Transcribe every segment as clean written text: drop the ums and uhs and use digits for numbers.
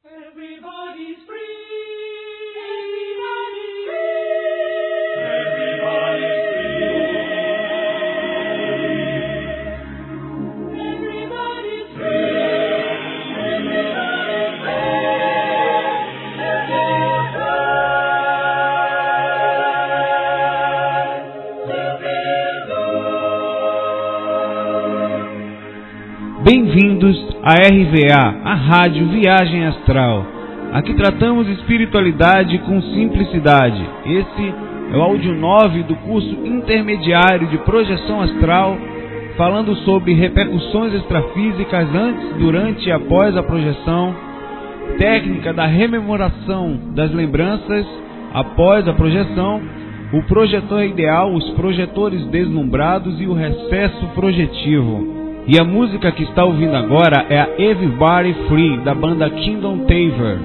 Everybody's free. Everybody's free. Everybody's free. Everybody's free. Bem-vindos à RVA, a Rádio Viagem Astral. Aqui tratamos espiritualidade com simplicidade. Esse é o áudio 9 do curso intermediário de projeção astral, falando sobre repercussões extrafísicas antes, durante e após a projeção, técnica da rememoração das lembranças após a projeção, o projetor ideal, os projetores deslumbrados e o recesso projetivo. E a música que está ouvindo agora é a Everybody Free, da banda Kingdom Taver.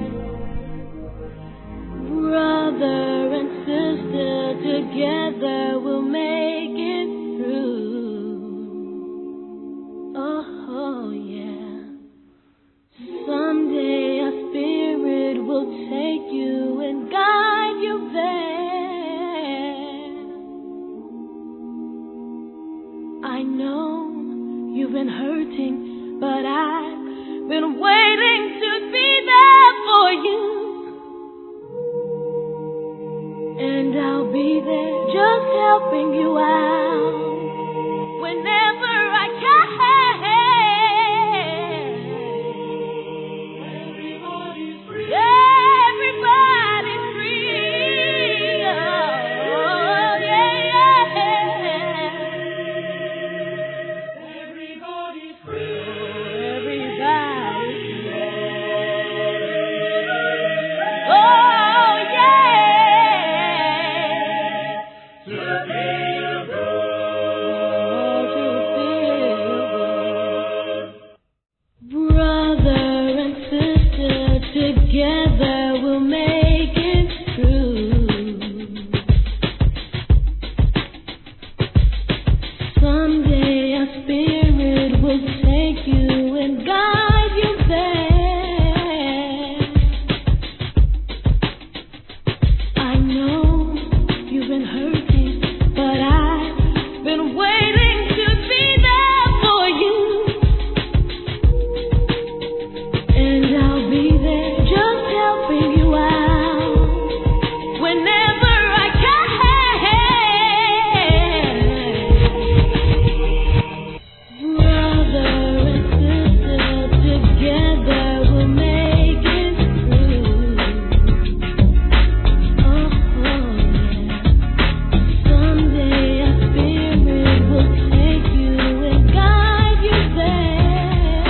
Brother and sister, together we'll make it through. Oh yeah. Someday a spirit will take you and guide you there. I know you've been hurting, but I've been waiting to be there for you. And I'll be there just helping you out whenever I can. Everybody's free. Everybody's free. Oh, yeah, yeah. Everybody's free. Everybody's free. Oh, yeah. To feel Oh, to feel good. Brother and sister, together we'll make it through. Someday a spirit will take you and guide you there. I know you've been hurting, but I've been waiting to be there for you. And I'll be there just helping you out whenever I can. Brother and sister, together we'll make it through. Oh, yeah. Someday a spirit will take you and guide you there.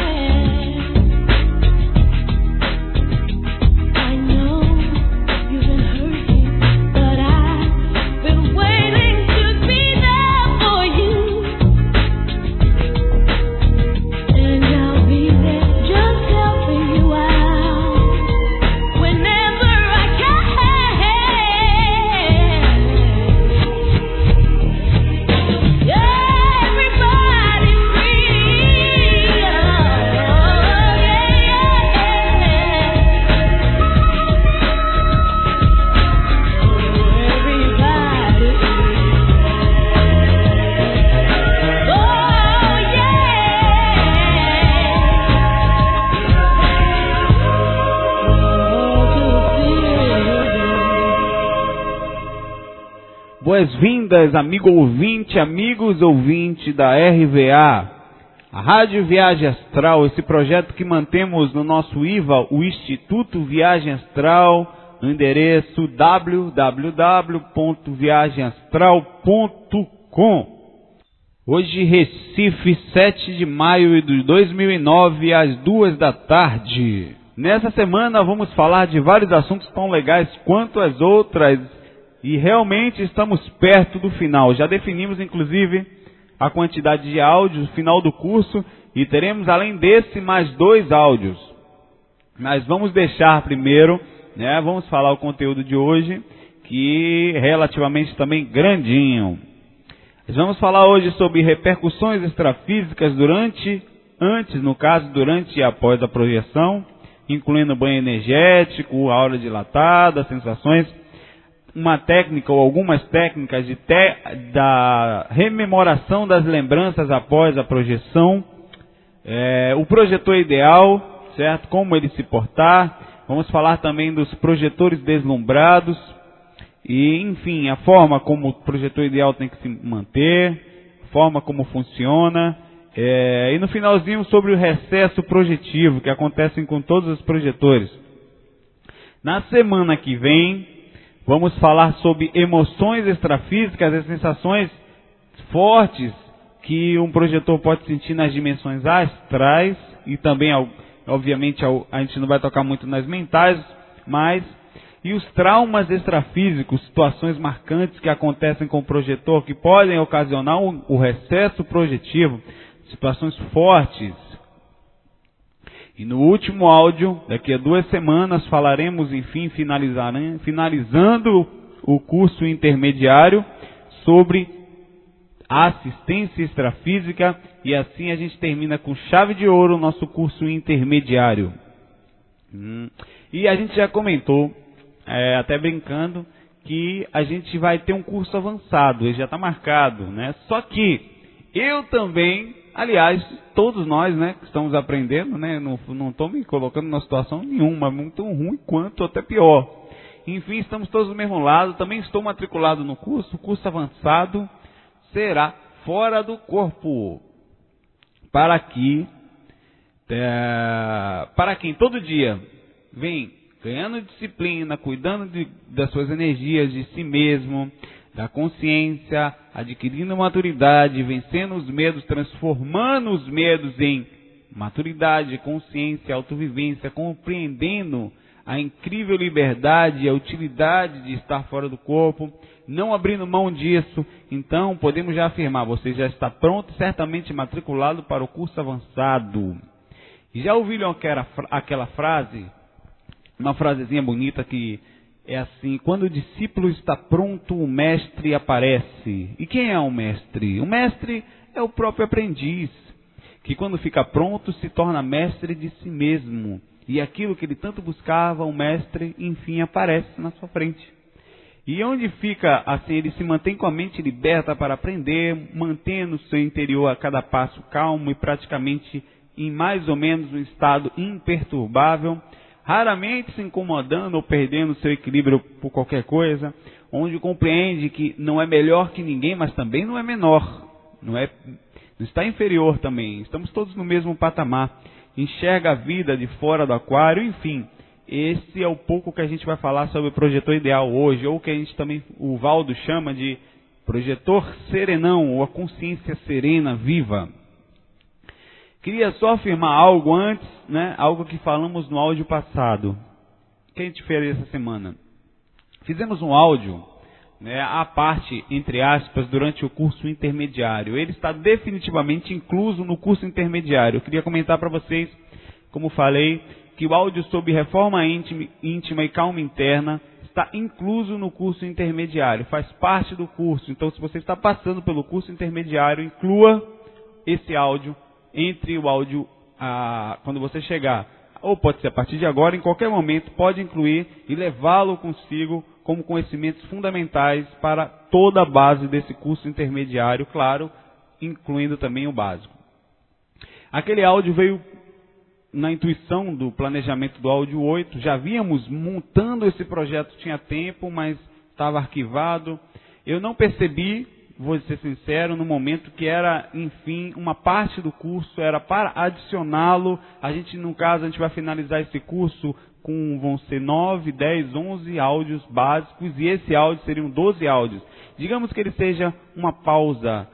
I know you've been hurting, but I've been waiting to be there for you. And I'll be there just helping you out whenever I can. Yeah, everybody's free. Oh, yeah. Everybody's free. Oh, Boas-vindas, amigo ouvinte, amigos ouvintes da RVA, a Rádio Viagem Astral, esse projeto que mantemos no nosso IVA, o Instituto Viagem Astral, no endereço www.viagemastral.com. Hoje, Recife, 7 de maio de 2009, às 2 da tarde. Nessa semana vamos falar de vários assuntos tão legais quanto as outras e realmente estamos perto do final. Já definimos, inclusive, a quantidade de áudios no final do curso e teremos, além desse, mais 2 áudios. Mas vamos deixar primeiro, vamos falar o conteúdo de hoje, que é relativamente também grandinho. Nós vamos falar hoje sobre repercussões extrafísicas durante e após a projeção, incluindo banho energético, aura dilatada, sensações, uma técnica ou algumas técnicas da rememoração das lembranças após a projeção, o projetor ideal, certo? Como ele se portar. Vamos falar também dos projetores deslumbrados e, enfim, a forma como o projetor ideal tem que se manter, a forma como funciona, e no finalzinho sobre o recesso projetivo que acontece com todos os projetores. Na semana que vem, vamos falar sobre emoções extrafísicas e sensações fortes que um projetor pode sentir nas dimensões astrais e também, obviamente, a gente não vai tocar muito nas mentais, e os traumas extrafísicos, situações marcantes que acontecem com o projetor que podem ocasionar o recesso projetivo, situações fortes. E no último áudio, daqui a 2 semanas, falaremos, enfim, finalizando o curso intermediário sobre a assistência extrafísica, e assim a gente termina com chave de ouro o nosso curso intermediário. E a gente já comentou, até brincando, que a gente vai ter um curso avançado, ele já está marcado, né? Só que eu também, aliás, todos nós, né, que estamos aprendendo, né, não estou me colocando numa situação nenhuma, muito ruim quanto até pior. Enfim, estamos todos do mesmo lado, também estou matriculado no curso, o curso avançado será fora do corpo. Para quem todo dia vem ganhando disciplina, cuidando das suas energias, de si mesmo, da consciência, adquirindo maturidade, vencendo os medos, transformando os medos em maturidade, consciência, autovivência, compreendendo a incrível liberdade e a utilidade de estar fora do corpo, não abrindo mão disso. Então podemos já afirmar, você já está pronto, certamente matriculado para o curso avançado. E já ouviram aquela frase, uma frasezinha bonita que é assim: quando o discípulo está pronto, o mestre aparece. E quem é o mestre? O mestre é o próprio aprendiz, que quando fica pronto se torna mestre de si mesmo. E aquilo que ele tanto buscava, o mestre, enfim, aparece na sua frente. E onde fica assim, ele se mantém com a mente liberta para aprender, mantendo o seu interior a cada passo calmo e praticamente em mais ou menos um estado imperturbável, raramente se incomodando ou perdendo seu equilíbrio por qualquer coisa, onde compreende que não é melhor que ninguém, mas também não é menor, não está inferior também, estamos todos no mesmo patamar, enxerga a vida de fora do aquário, enfim. Esse é o pouco que a gente vai falar sobre o projetor ideal hoje, ou que a gente também, o Valdo chama de projetor serenão, ou a consciência serena, viva. Queria só afirmar algo antes, né? Algo que falamos no áudio passado. O que a gente fez essa semana? Fizemos um áudio, né, à parte, entre aspas, durante o curso intermediário. Ele está definitivamente incluso no curso intermediário. Eu queria comentar para vocês, como falei, que o áudio sobre reforma íntima e calma interna está incluso no curso intermediário, faz parte do curso. Então, se você está passando pelo curso intermediário, inclua esse áudio entre o áudio quando você chegar. Ou pode ser a partir de agora, em qualquer momento, pode incluir e levá-lo consigo como conhecimentos fundamentais para toda a base desse curso intermediário, claro, incluindo também o básico. Aquele áudio veio na intuição do planejamento do áudio 8, já víamos montando esse projeto, tinha tempo, mas estava arquivado. Eu não percebi, vou ser sincero, no momento que era, enfim, uma parte do curso, era para adicioná-lo. No caso, a gente vai finalizar esse curso vão ser 9, 10, 11 áudios básicos, e esse áudio seriam 12 áudios. Digamos que ele seja uma pausa,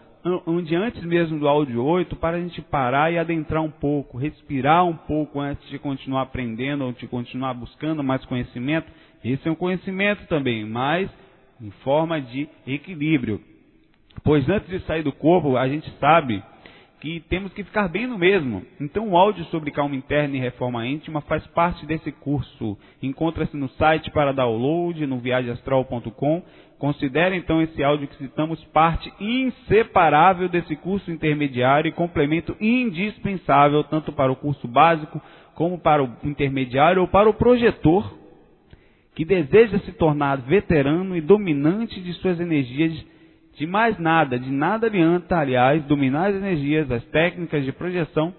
onde antes mesmo do áudio 8, para a gente parar e adentrar um pouco, respirar um pouco antes de continuar aprendendo, ou de continuar buscando mais conhecimento. Esse é um conhecimento também, mas em forma de equilíbrio. Pois antes de sair do corpo, a gente sabe que temos que ficar bem no mesmo. Então o áudio sobre calma interna e reforma íntima faz parte desse curso. Encontra-se no site para download, no viagemastral.com. Considere então esse áudio que citamos parte inseparável desse curso intermediário e complemento indispensável tanto para o curso básico como para o intermediário ou para o projetor, que deseja se tornar veterano e dominante de suas energias. De nada adianta, aliás, dominar as energias, as técnicas de projeção,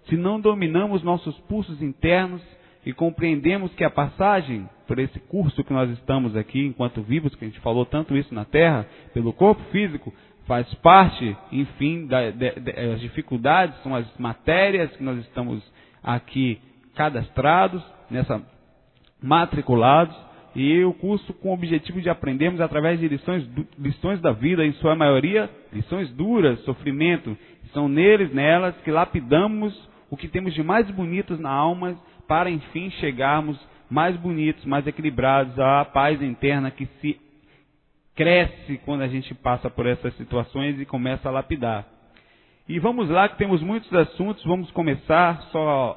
se não dominamos nossos pulsos internos e compreendemos que a passagem por esse curso que nós estamos aqui, enquanto vivos, que a gente falou tanto isso na Terra, pelo corpo físico, faz parte, enfim, das dificuldades, são as matérias que nós estamos aqui cadastrados, matriculados, e o curso com o objetivo de aprendermos através de lições da vida, em sua maioria, lições duras, sofrimento. São nelas que lapidamos o que temos de mais bonitos na alma, para enfim chegarmos mais bonitos, mais equilibrados, à paz interna que se cresce quando a gente passa por essas situações e começa a lapidar. E vamos lá, que temos muitos assuntos, vamos começar.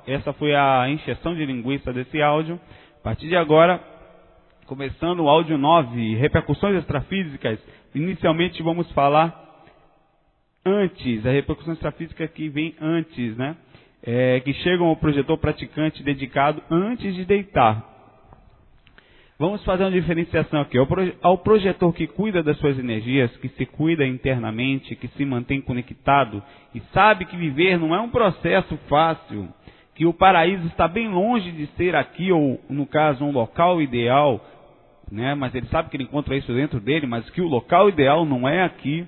Essa foi a encheção de linguiça desse áudio. A partir de agora, começando o áudio 9, repercussões extrafísicas. Inicialmente vamos falar antes, a repercussão extrafísica que vem antes, né? Que chegam ao projetor praticante dedicado antes de deitar. Vamos fazer uma diferenciação aqui. Ao projetor que cuida das suas energias, que se cuida internamente, que se mantém conectado e sabe que viver não é um processo fácil, que o paraíso está bem longe de ser aqui, ou no caso um local ideal, né? Mas ele sabe que ele encontra isso dentro dele, mas que o local ideal não é aqui,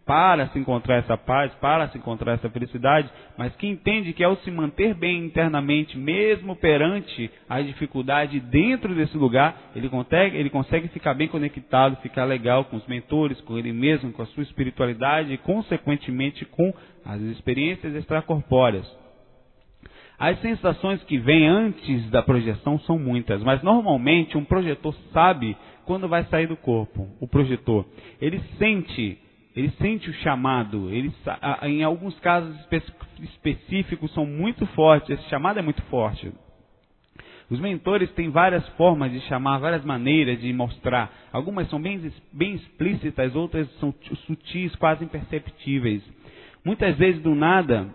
para se encontrar essa paz, para se encontrar essa felicidade, mas que entende que ao se manter bem internamente, mesmo perante a dificuldade dentro desse lugar, ele consegue ficar bem conectado, ficar legal com os mentores, com ele mesmo, com a sua espiritualidade e, consequentemente, com as experiências extracorpóreas. As sensações que vêm antes da projeção são muitas, mas normalmente um projetor sabe quando vai sair do corpo. O projetor, ele sente o chamado, em alguns casos específicos são muito fortes, esse chamado é muito forte. Os mentores têm várias formas de chamar, várias maneiras de mostrar. Algumas são bem explícitas, outras são sutis, quase imperceptíveis. Muitas vezes do nada,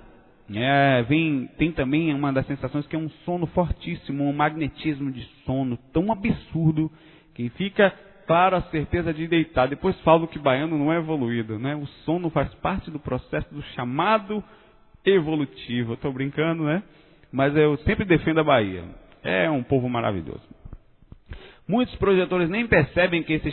tem também uma das sensações que é um sono fortíssimo, um magnetismo de sono tão absurdo que fica claro a certeza de deitar. Depois falo que baiano não é evoluído, né? O sono faz parte do processo do chamado evolutivo. Eu estou brincando, né? Mas eu sempre defendo a Bahia. É um povo maravilhoso. Muitos projetores nem percebem que esse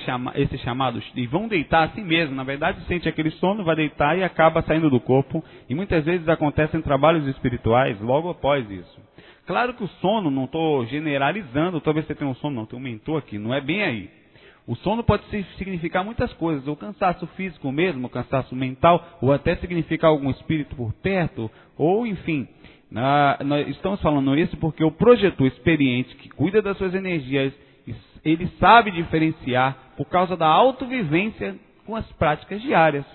chamado e vão deitar assim mesmo. Na verdade, sente aquele sono, vai deitar e acaba saindo do corpo. E muitas vezes acontecem trabalhos espirituais logo após isso. Claro que o sono, não estou generalizando, talvez você tenha um sono, não, tem um mentor aqui, não é bem aí. O sono pode significar muitas coisas, ou cansaço físico mesmo, ou cansaço mental, ou até significar algum espírito por perto, ou enfim. Nós estamos falando isso porque o projetor experiente, que cuida das suas energias, ele sabe diferenciar por causa da autovivência com as práticas diárias.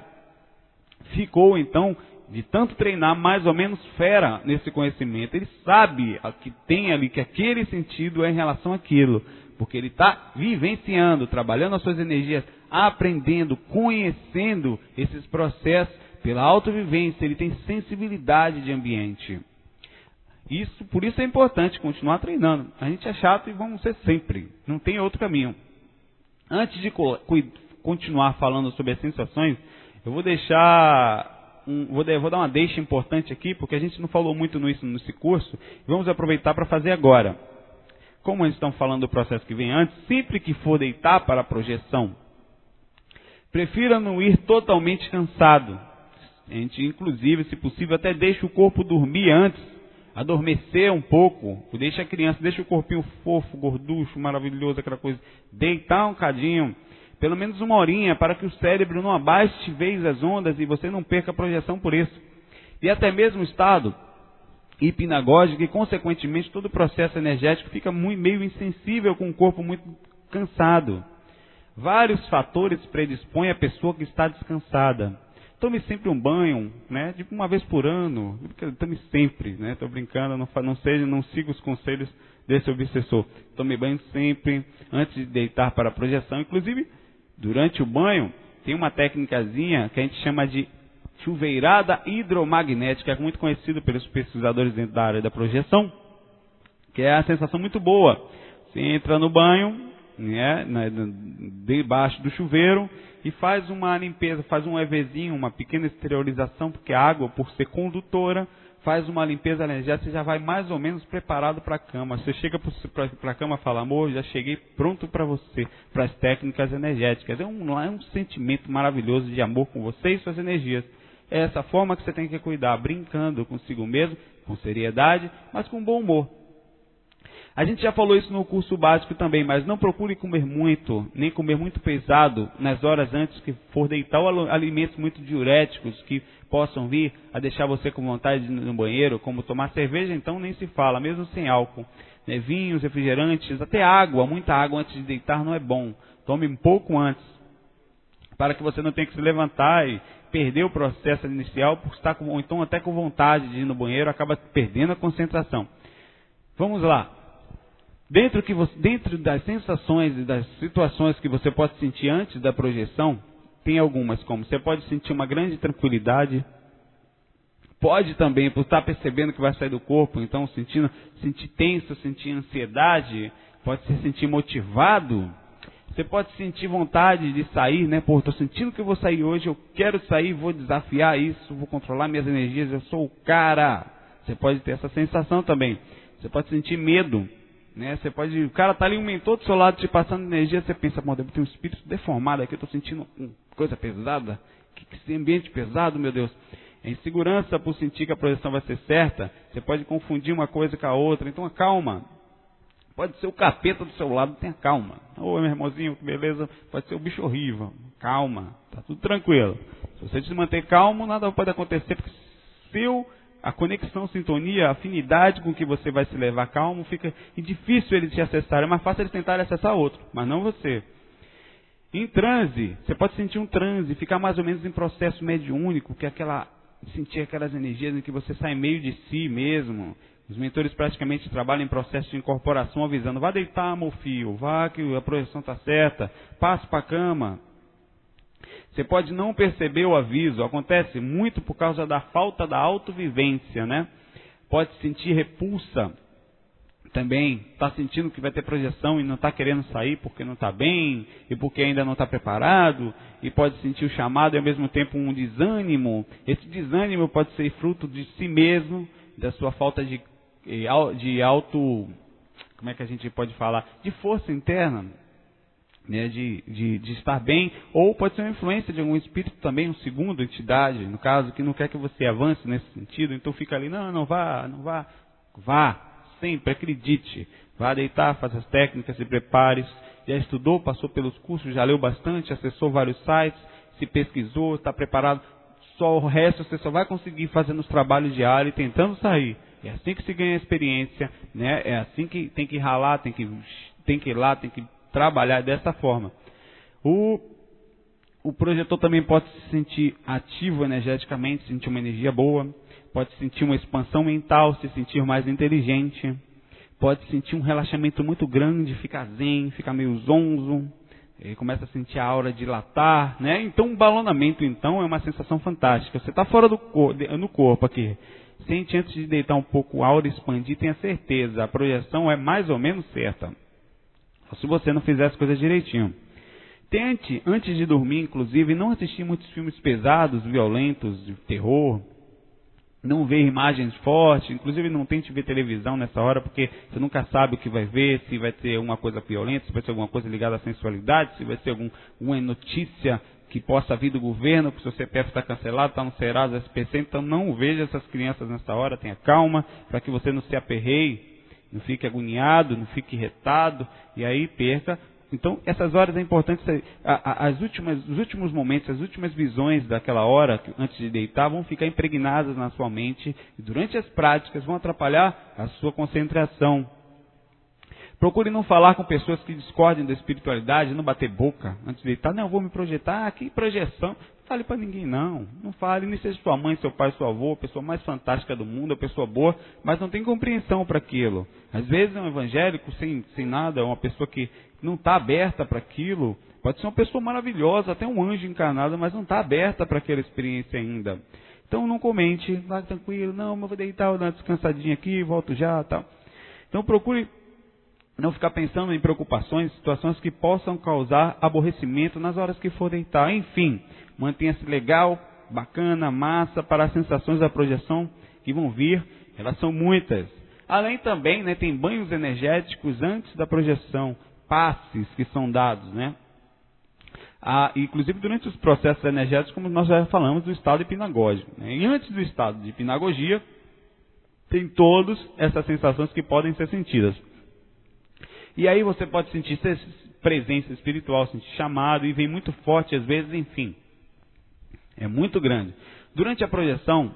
Ficou então, de tanto treinar, mais ou menos fera nesse conhecimento. Ele sabe que tem ali, que aquele sentido é em relação àquilo. Porque ele está vivenciando, trabalhando as suas energias, aprendendo, conhecendo esses processos pela autovivência. Ele tem sensibilidade de ambiente. Por isso é importante continuar treinando. A gente é chato e vamos ser sempre. Não tem outro caminho. Antes de continuar falando sobre as sensações, eu vou dar uma deixa importante aqui, porque a gente não falou muito nisso nesse curso. Vamos aproveitar para fazer agora. Como eles estão falando do processo que vem antes, sempre que for deitar para a projeção, prefira não ir totalmente cansado. A gente, inclusive, se possível, até deixa o corpo dormir antes, adormecer um pouco, deixa a criança, deixa o corpinho fofo, gorducho, maravilhoso, aquela coisa, deitar um cadinho, pelo menos uma horinha, para que o cérebro não abaixe de vez as ondas e você não perca a projeção por isso. E até mesmo o estado hipnagógico e, consequentemente, todo o processo energético fica meio insensível com o corpo muito cansado. Vários fatores predispõem a pessoa que está descansada. Tome sempre um banho, né? Tipo uma vez por ano. Tome sempre, né? Estou brincando, não siga os conselhos desse obsessor. Tome banho sempre, antes de deitar para a projeção. Inclusive, durante o banho, tem uma técnicazinha que a gente chama de chuveirada hidromagnética, é muito conhecido pelos pesquisadores dentro da área da projeção. que é a sensação muito boa. Você entra no banho, né, debaixo do chuveiro, e faz uma limpeza, faz um EVzinho, uma pequena esterilização, porque a água, por ser condutora, faz uma limpeza energética, você já vai mais ou menos preparado para a cama. Você chega para a cama e fala, amor, já cheguei pronto para você, para as técnicas energéticas. É um sentimento maravilhoso de amor com você e suas energias. É essa forma que você tem que cuidar, brincando consigo mesmo, com seriedade, mas com bom humor. A gente já falou isso no curso básico também, mas não procure comer muito, nem comer muito pesado nas horas antes que for deitar, ou alimentos muito diuréticos que possam vir a deixar você com vontade de ir no banheiro, como tomar cerveja, então nem se fala, mesmo sem álcool. Né? Vinhos, refrigerantes, até água, muita água antes de deitar não é bom. Tome um pouco antes, para que você não tenha que se levantar e perder o processo inicial, por estar ou então até com vontade de ir no banheiro, acaba perdendo a concentração. Vamos lá. Dentro das sensações e das situações que você pode sentir antes da projeção, tem algumas, como você pode sentir uma grande tranquilidade, pode também, por estar percebendo que vai sair do corpo, então sentir tenso, sentir ansiedade, pode se sentir motivado, você pode sentir vontade de sair, né? Pô, estou sentindo que eu vou sair hoje, eu quero sair, vou desafiar isso, vou controlar minhas energias, eu sou o cara. Você pode ter essa sensação também. Você pode sentir medo. Né? Você pode, o cara está ali, um mentor do seu lado te passando energia, você pensa, deve ter um espírito deformado aqui, eu estou sentindo coisa pesada, que esse ambiente pesado, meu Deus. É insegurança por sentir que a projeção vai ser certa, você pode confundir uma coisa com a outra, então calma. Pode ser o capeta do seu lado, tenha calma. Ô meu irmãozinho, que beleza, pode ser o bicho horrível, calma, tá tudo tranquilo. Se você se manter calmo, nada pode acontecer, porque a conexão, sintonia, a afinidade com que você vai se levar calmo, fica difícil eles te acessarem. É mais fácil eles tentarem acessar outro, mas não você. Em transe, você pode sentir um transe, ficar mais ou menos em processo mediúnico, que é sentir aquelas energias em que você sai meio de si mesmo. Os mentores praticamente trabalham em processo de incorporação, avisando, vá deitar, meu filho, vá que a projeção está certa, passe para a cama. Você pode não perceber o aviso, acontece muito por causa da falta da autovivência, né? Pode sentir repulsa também, está sentindo que vai ter projeção e não está querendo sair porque não está bem, e porque ainda não está preparado, e pode sentir o chamado e ao mesmo tempo um desânimo. Esse desânimo pode ser fruto de si mesmo, da sua falta de como é que a gente pode falar? De força interna. Né, de estar bem, ou pode ser uma influência de algum espírito também, um segundo entidade, no caso, que não quer que você avance nesse sentido, então fica ali, não vá, sempre, acredite, vá deitar, faça as técnicas, se prepare, já estudou, passou pelos cursos, já leu bastante, acessou vários sites, se pesquisou, está preparado, só o resto você só vai conseguir fazendo os trabalhos diários e tentando sair. É assim que se ganha experiência, né? É assim que tem que ralar, tem que ir lá, tem que trabalhar dessa forma. O projetor também pode se sentir ativo energeticamente, sentir uma energia boa, pode sentir uma expansão mental, se sentir mais inteligente, pode sentir um relaxamento muito grande, ficar zen, ficar meio zonzo, começa a sentir a aura dilatar, né? Então um balonamento então é uma sensação fantástica. Você está fora no corpo aqui, sente antes de deitar um pouco a aura expandir, tenha certeza, a projeção é mais ou menos certa. Se você não fizer as coisas direitinho. Tente, antes de dormir, inclusive, não assistir muitos filmes pesados, violentos, de terror. Não ver imagens fortes. Inclusive, não tente ver televisão nessa hora, porque você nunca sabe o que vai ver, se vai ter alguma coisa violenta, se vai ser alguma coisa ligada à sensualidade, se vai ser alguma notícia que possa vir do governo, porque o seu CPF está cancelado, está no Serasa, SPC. Então, não veja essas crianças nessa hora, tenha calma, para que você não se aperreie. Não fique agoniado, não fique irritado, e aí perca. Então, essas horas é importante, os últimos momentos, as últimas visões daquela hora, antes de deitar, vão ficar impregnadas na sua mente, e durante as práticas vão atrapalhar a sua concentração. Procure não falar com pessoas que discordem da espiritualidade, não bater boca antes de deitar. Não, eu vou me projetar, que projeção. Não fale para ninguém, não. Não fale, nem seja sua mãe, seu pai, seu avô, a pessoa mais fantástica do mundo, a pessoa boa, mas não tem compreensão para aquilo. Às vezes é um evangélico sem nada, uma pessoa que não está aberta para aquilo. Pode ser uma pessoa maravilhosa, até um anjo encarnado, mas não está aberta para aquela experiência ainda. Então não comente, vá tranquilo, não, mas vou deitar, vou dar uma descansadinha aqui, volto já, tal. Então procure não ficar pensando em preocupações, situações que possam causar aborrecimento nas horas que for deitar. Enfim, mantenha-se legal, bacana, massa, para as sensações da projeção que vão vir, elas são muitas. Além também, né, tem banhos energéticos antes da projeção, passes que são dados, né? Inclusive durante os processos energéticos, como nós já falamos, do estado hipnagógico, né? E antes do estado de hipnagogia, tem todas essas sensações que podem ser sentidas. E aí você pode sentir presença espiritual, sentir chamado, e vem muito forte às vezes, enfim. É muito grande. Durante a projeção,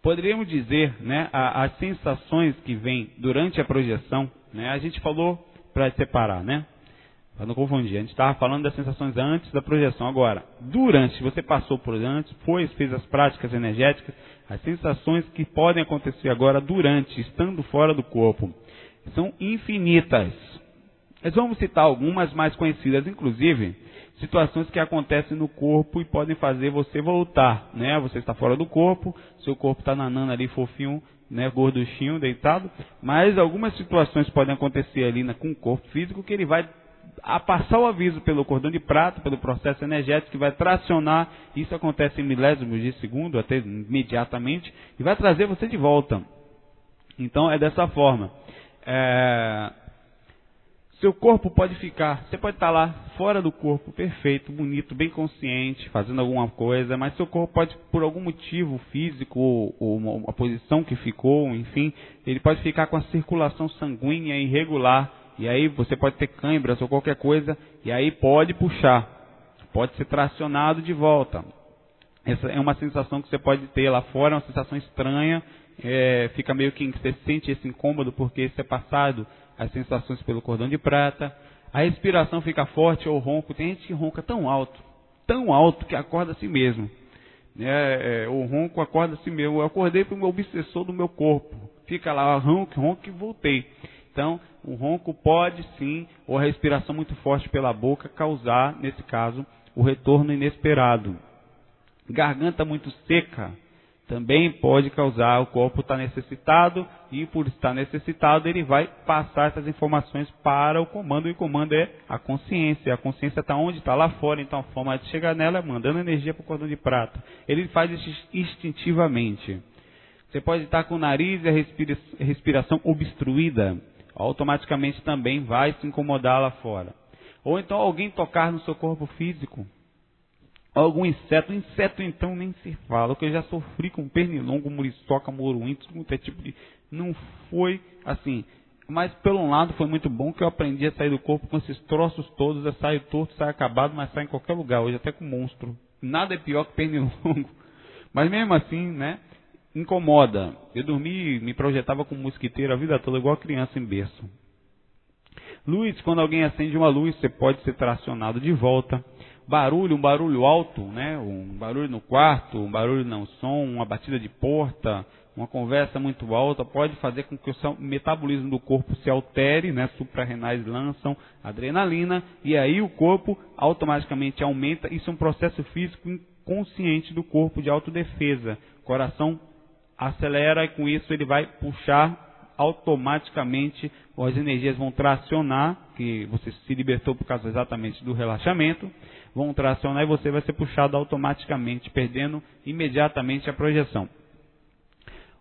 poderíamos dizer, né, as sensações que vêm durante a projeção, né, a gente falou para separar, né? Para não confundir, a gente estava falando das sensações antes da projeção. Agora, durante, você passou por antes, fez as práticas energéticas, as sensações que podem acontecer agora durante, estando fora do corpo, são infinitas. Nós vamos citar algumas mais conhecidas, inclusive, situações que acontecem no corpo e podem fazer você voltar, né? Você está fora do corpo, seu corpo está nanando ali fofinho, né, gorduchinho, deitado, mas algumas situações podem acontecer ali com o corpo físico que ele vai passar o aviso pelo cordão de prata, pelo processo energético, que vai tracionar. Isso acontece em milésimos de segundo, até imediatamente, e vai trazer você de volta. Então é dessa forma. Seu corpo pode ficar, você pode estar lá fora do corpo, perfeito, bonito, bem consciente, fazendo alguma coisa, mas seu corpo pode, por algum motivo físico, ou a posição que ficou, enfim, ele pode ficar com a circulação sanguínea irregular, e aí você pode ter câimbras ou qualquer coisa, e aí pode puxar, pode ser tracionado de volta. Essa é uma sensação que você pode ter lá fora, uma sensação estranha, fica meio que você sente esse incômodo porque isso é passado as sensações pelo cordão de prata. A respiração fica forte ou ronco. Tem gente que ronca tão alto que acorda a si mesmo. O ronco acorda a si mesmo. Eu acordei para o meu obsessor do meu corpo. Fica lá, ronco e voltei. Então, o ronco pode sim, ou a respiração muito forte pela boca, causar, nesse caso, o retorno inesperado. Garganta muito seca também pode causar, o corpo está necessitado, e por estar necessitado ele vai passar essas informações para o comando, e o comando é a consciência. A consciência está onde? Está lá fora, então a forma de chegar nela é mandando energia para o cordão de prata. Ele faz isso instintivamente. Você pode estar com o nariz e a respiração obstruída, automaticamente também vai se incomodar lá fora. Ou então alguém tocar no seu corpo físico, algum inseto então nem se fala, que eu já sofri com pernilongo, muriçoca, moruim, tudo é tipo de... Não foi assim, mas pelo um lado foi muito bom que eu aprendi a sair do corpo com esses troços todos, eu saio torto, saio acabado, mas saio em qualquer lugar, hoje até com monstro. Nada é pior que pernilongo, mas mesmo assim, né, incomoda. Eu dormi, me projetava como mosquiteiro a vida toda, igual criança em berço. Luz, quando alguém acende uma luz, você pode ser tracionado de volta. Barulho, um barulho alto, né? Um barulho no quarto, um barulho no som, uma batida de porta, uma conversa muito alta, pode fazer com que o metabolismo do corpo se altere, né? Suprarrenais lançam adrenalina, e aí o corpo automaticamente aumenta. Isso é um processo físico inconsciente do corpo de autodefesa. O coração acelera e com isso ele vai puxar automaticamente, as energias vão tracionar, que você se libertou por causa exatamente do relaxamento, vão tracionar e você vai ser puxado automaticamente, perdendo imediatamente a projeção.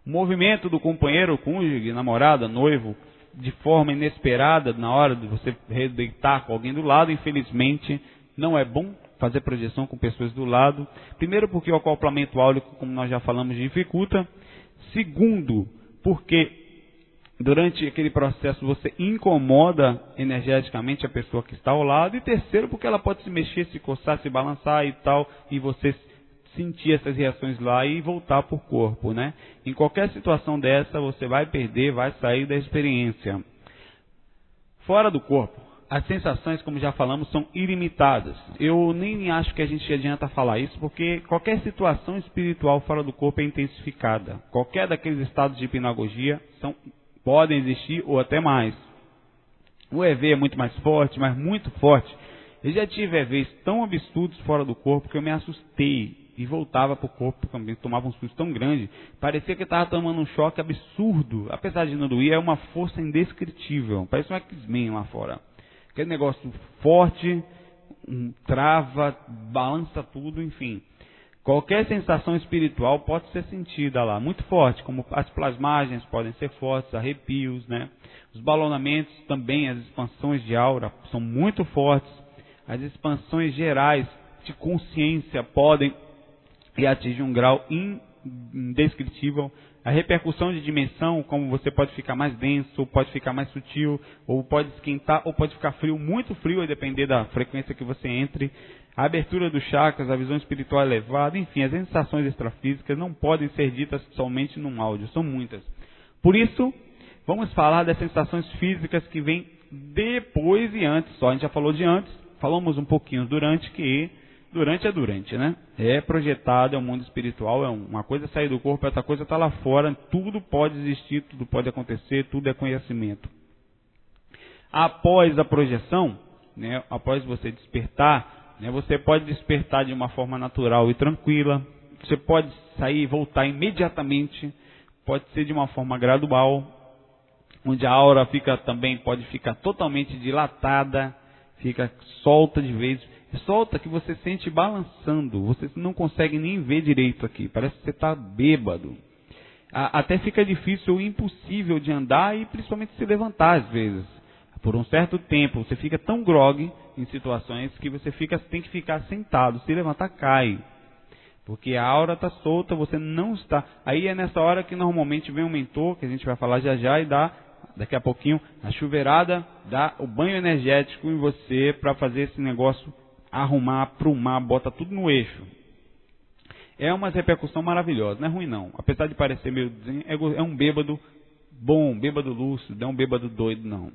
O movimento do companheiro, cônjuge, namorada, noivo, de forma inesperada, na hora de você redeitar com alguém do lado, infelizmente, não é bom fazer projeção com pessoas do lado. Primeiro, porque o acoplamento áurico, como nós já falamos, dificulta. Segundo, porque durante aquele processo você incomoda energeticamente a pessoa que está ao lado. E terceiro, porque ela pode se mexer, se coçar, se balançar e tal, e você sentir essas reações lá e voltar por corpo, né? Em qualquer situação dessa, você vai perder, vai sair da experiência. Fora do corpo, as sensações, como já falamos, são ilimitadas. Eu nem acho que a gente adianta falar isso, porque qualquer situação espiritual fora do corpo é intensificada. Qualquer daqueles estados de hipnagogia podem existir ou até mais. O EV é muito mais forte, mas muito forte. Eu já tive EVs tão absurdos fora do corpo que eu me assustei. e voltava para o corpo também, tomava um susto tão grande, parecia que estava tomando um choque absurdo, apesar de não doer, é uma força indescritível, parece um X-Men lá fora, aquele negócio forte, trava, balança tudo, enfim. Qualquer sensação espiritual pode ser sentida lá, muito forte, como as plasmagens podem ser fortes, arrepios, né? Os balonamentos também, as expansões de aura são muito fortes, as expansões gerais de consciência podem e atingem um grau indescritível. A repercussão de dimensão, como você pode ficar mais denso, ou pode ficar mais sutil, ou pode esquentar, ou pode ficar frio, muito frio, a depender da frequência que você entre. A abertura dos chakras, a visão espiritual elevada, enfim, as sensações extrafísicas não podem ser ditas somente num áudio, são muitas. Por isso, vamos falar das sensações físicas que vêm depois e antes. Só a gente já falou de antes, falamos um pouquinho durante, que durante é durante, né? É projetado, é um mundo espiritual, é uma coisa sair do corpo, outra coisa está lá fora, tudo pode existir, tudo pode acontecer, tudo é conhecimento. Após a projeção, né, após você despertar, né, você pode despertar de uma forma natural e tranquila, você pode sair e voltar imediatamente, pode ser de uma forma gradual, onde a aura pode ficar totalmente dilatada, fica solta de vez, solta que você sente balançando, você não consegue nem ver direito aqui, parece que você está bêbado. Até fica difícil ou impossível de andar e principalmente se levantar às vezes. Por um certo tempo, você fica tão grogue em situações que você tem que ficar sentado, se levantar cai. Porque a aura está solta, você não está. Aí é nessa hora que normalmente vem um mentor, que a gente vai falar já e dá, daqui a pouquinho, a chuveirada, dá o banho energético em você para fazer esse negócio arrumar, aprumar, bota tudo no eixo. É uma repercussão maravilhosa, não é ruim não. Apesar de parecer meio... É um bêbado bom, um bêbado lúcido, não é um bêbado doido não.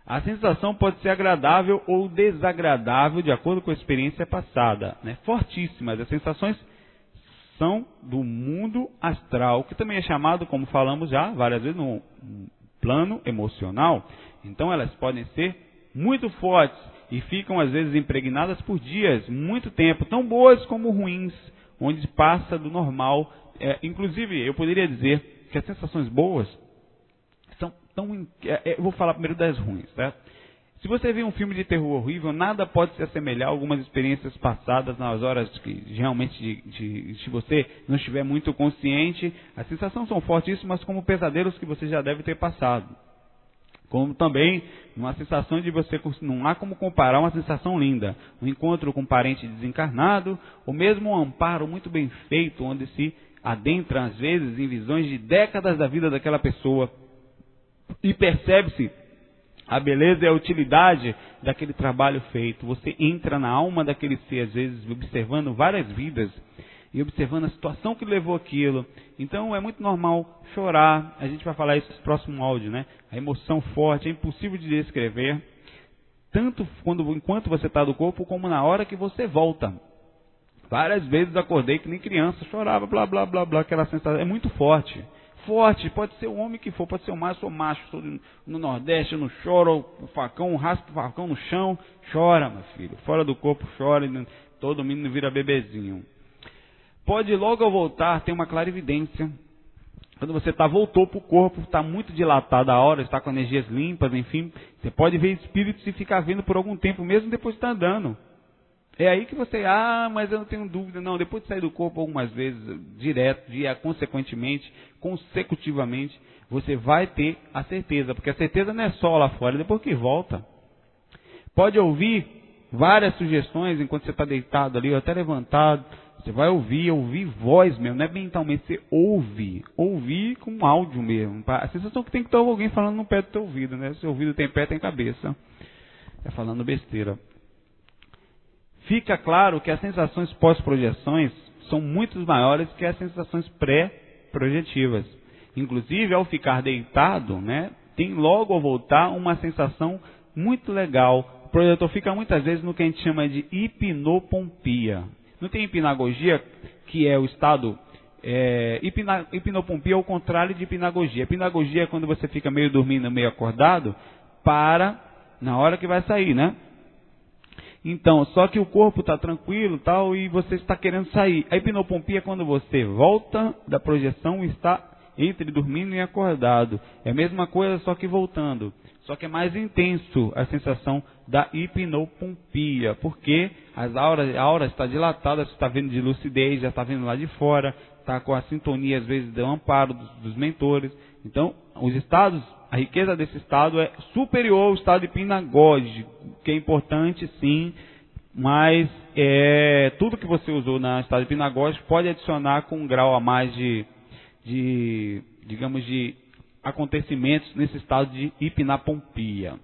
A sensação pode ser agradável ou desagradável de acordo com a experiência passada, né? Fortíssimas. As sensações são do mundo astral, que também é chamado, como falamos já várias vezes, no plano emocional. Então elas podem ser muito fortes e ficam às vezes impregnadas por dias, muito tempo, tão boas como ruins, onde passa do normal. Inclusive, eu poderia dizer que as sensações boas são tão... eu vou falar primeiro das ruins, tá? Se você vê um filme de terror horrível, nada pode se assemelhar a algumas experiências passadas nas horas que realmente, se você não estiver muito consciente, as sensações são fortíssimas como pesadelos que você já deve ter passado. Como também uma sensação de você, não há como comparar uma sensação linda, um encontro com um parente desencarnado, ou mesmo um amparo muito bem feito, onde se adentra às vezes em visões de décadas da vida daquela pessoa, e percebe-se a beleza e a utilidade daquele trabalho feito. Você entra na alma daquele ser, às vezes, observando várias vidas e observando a situação que levou aquilo. Então, é muito normal chorar. A gente vai falar isso no próximo áudio, né? A emoção forte, é impossível de descrever, tanto enquanto você está do corpo, como na hora que você volta. Várias vezes acordei que nem criança, chorava, blá, blá, blá, blá, aquela sensação. É muito forte. Forte, pode ser o homem que for, pode ser o macho, sou macho, sou no Nordeste, eu não choro, o facão, raspa o facão no chão, chora, meu filho, fora do corpo chora, e todo menino vira bebezinho. Pode logo ao voltar ter uma clarividência, quando você voltou para o corpo, está muito dilatada a aura, está com energias limpas, enfim, você pode ver espíritos e ficar vendo por algum tempo, mesmo depois de estar andando. É aí que você, mas eu não tenho dúvida, não, depois de sair do corpo algumas vezes, consecutivamente, você vai ter a certeza, porque a certeza não é só lá fora, é depois que volta. Pode ouvir várias sugestões enquanto você está deitado ali, ou até levantado, você vai ouvir voz mesmo, não é mentalmente, você ouvir com áudio mesmo. A sensação que tem que ter alguém falando no pé do teu ouvido, né? Se o ouvido tem pé, tem cabeça. É falando besteira. Fica claro que as sensações pós-projeções são muito maiores que as sensações pré-projetivas. Inclusive, ao ficar deitado, né, tem logo ao voltar uma sensação muito legal. O projetor fica muitas vezes no que a gente chama de hipnopompia. Não tem hipnagogia, que é o estado... hipnopompia é o contrário de hipnagogia. Hipnagogia é quando você fica meio dormindo, meio acordado, na hora que vai sair, né? Então, só que o corpo está tranquilo tal, e você está querendo sair. A hipnopompia é quando você volta da projeção e está entre dormindo e acordado. É a mesma coisa, só que voltando. Só que é mais intenso a sensação da hipnopompia, porque a aura está dilatada, você está vendo de lucidez, já está vendo lá de fora, está com a sintonia, às vezes, do amparo dos mentores. Então, os estados, a riqueza desse estado é superior ao estado hipnagógico, que é importante, sim, mas tudo que você usou no estado hipnagógico pode adicionar com um grau a mais de acontecimentos nesse estado de hipnopompia.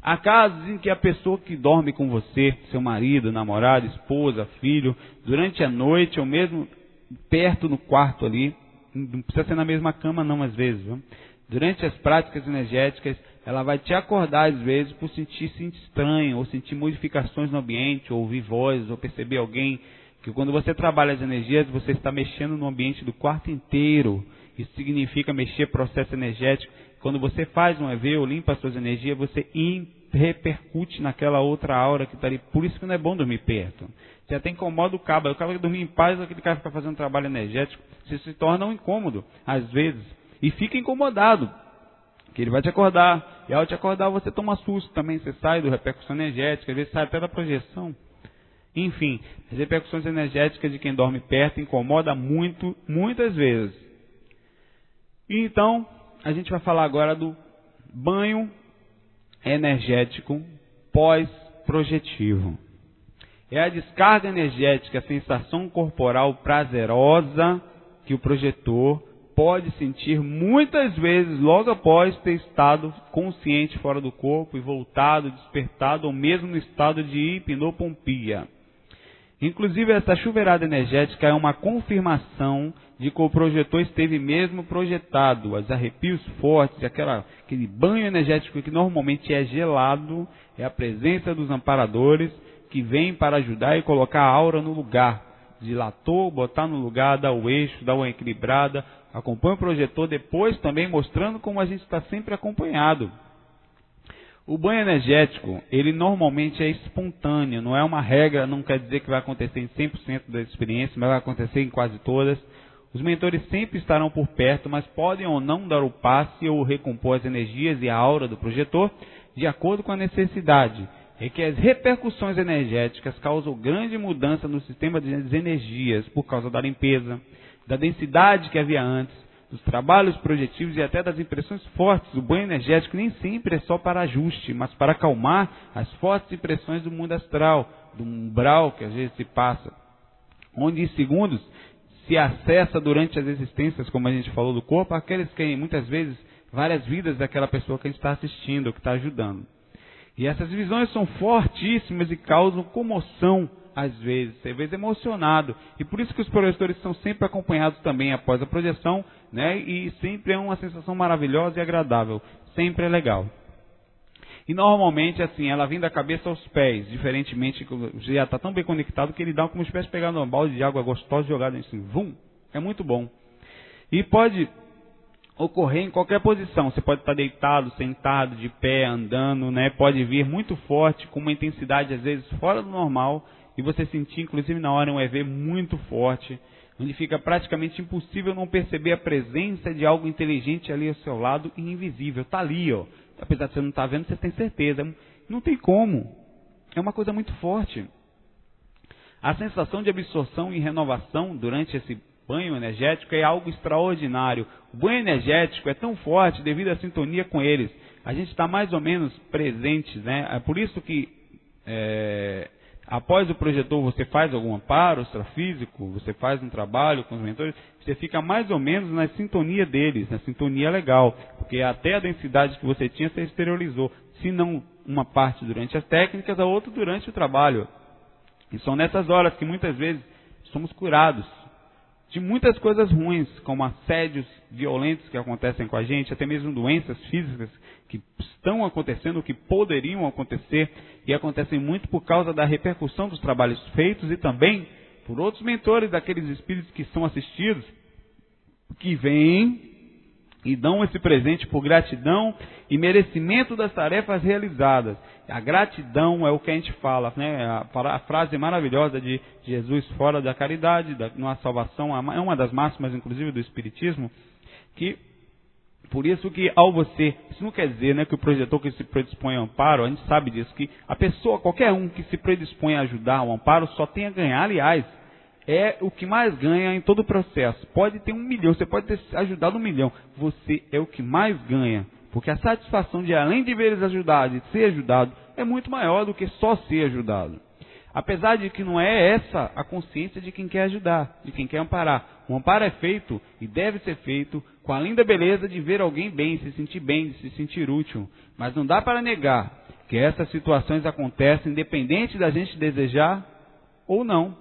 Há casos em que a pessoa que dorme com você, seu marido, namorado, esposa, filho, durante a noite ou mesmo perto no quarto ali, não precisa ser na mesma cama não, às vezes, viu? Durante as práticas energéticas, ela vai te acordar às vezes por sentir-se estranho, ou sentir modificações no ambiente, ou ouvir vozes, ou perceber alguém, que quando você trabalha as energias, você está mexendo no ambiente do quarto inteiro. Isso significa mexer processo energético. Quando você faz um EV ou limpa as suas energias, você repercute naquela outra aura que está ali. Por isso que não é bom dormir perto. Você até incomoda o cara que dormir em paz, aquele cara fica fazendo trabalho energético, você se torna um incômodo, às vezes. E fica incomodado, que ele vai te acordar. E ao te acordar, você toma susto também. Você sai do repercussão energética, às vezes sai até da projeção. Enfim, as repercussões energéticas de quem dorme perto incomoda muito, muitas vezes. E então, a gente vai falar agora do banho energético pós-projetivo. É a descarga energética, a sensação corporal prazerosa que o projetor pode sentir muitas vezes logo após ter estado consciente fora do corpo e voltado, despertado, ou mesmo no estado de hipnopompia. Inclusive, essa chuveirada energética é uma confirmação de que o projetor esteve mesmo projetado. Os arrepios fortes, aquele banho energético que normalmente é gelado, é a presença dos amparadores que vêm para ajudar e colocar a aura no lugar. Dilatou, botar no lugar, dar o eixo, dar uma equilibrada. Acompanha o projetor depois também mostrando como a gente está sempre acompanhado. O banho energético, ele normalmente é espontâneo, não é uma regra, não quer dizer que vai acontecer em 100% da experiência, mas vai acontecer em quase todas. Os mentores sempre estarão por perto, mas podem ou não dar o passe ou recompor as energias e a aura do projetor de acordo com a necessidade. É que as repercussões energéticas causam grande mudança no sistema de energias por causa da limpeza, da densidade que havia antes, dos trabalhos projetivos e até das impressões fortes. O banho energético nem sempre é só para ajuste, mas para acalmar as fortes impressões do mundo astral, do umbral que às vezes se passa, onde em segundos se acessa durante as existências, como a gente falou, do corpo, aqueles que muitas vezes várias vidas daquela pessoa que a gente está assistindo, que está ajudando. E essas visões são fortíssimas e causam comoção, às vezes emocionado. E por isso que os projetores são sempre acompanhados também após a projeção, né? E sempre é uma sensação maravilhosa e agradável. Sempre é legal. E normalmente, assim, ela vem da cabeça aos pés, diferentemente, já está tão bem conectado que ele dá como se tivesse pegado um balde de água gostosa e jogado assim, vum, é muito bom. E pode ocorrer em qualquer posição, você pode estar deitado, sentado, de pé, andando, né? Pode vir muito forte, com uma intensidade às vezes fora do normal, e você sentir, inclusive na hora, um EV muito forte, onde fica praticamente impossível não perceber a presença de algo inteligente ali ao seu lado e invisível. Está ali, ó. Apesar de você não estar vendo, você tem certeza. Não tem como. É uma coisa muito forte. A sensação de absorção e renovação durante esse banho energético é algo extraordinário. O banho energético é tão forte devido à sintonia com eles. A gente está mais ou menos presente, né? É por isso que após o projetor você faz algum amparo extrafísico, você faz um trabalho com os mentores, você fica mais ou menos na sintonia deles, na sintonia legal, porque até a densidade que você tinha, você exteriorizou, se não uma parte durante as técnicas, a outra durante o trabalho. E são nessas horas que muitas vezes somos curados de muitas coisas ruins, como assédios violentos que acontecem com a gente, até mesmo doenças físicas que estão acontecendo, que poderiam acontecer, e acontecem muito por causa da repercussão dos trabalhos feitos e também por outros mentores daqueles espíritos que são assistidos, que vêm e dão esse presente por gratidão e merecimento das tarefas realizadas. A gratidão é o que a gente fala, né? A frase maravilhosa de Jesus, fora da caridade, não há salvação, é uma das máximas, inclusive, do Espiritismo, que por isso que isso não quer dizer, né, que o projetor que se predispõe ao amparo, a gente sabe disso, que a pessoa, qualquer um que se predispõe a ajudar o amparo, só tem a ganhar. Aliás, é o que mais ganha em todo o processo. Pode ter 1 milhão, você pode ter ajudado 1 milhão, você é o que mais ganha, porque a satisfação de, além de ver eles ajudados, de ser ajudado, é muito maior do que só ser ajudado. Apesar de que não é essa a consciência de quem quer ajudar, de quem quer amparar. O amparo é feito e deve ser feito com a linda beleza de ver alguém bem, de se sentir útil. Mas não dá para negar que essas situações acontecem independente da gente desejar ou não.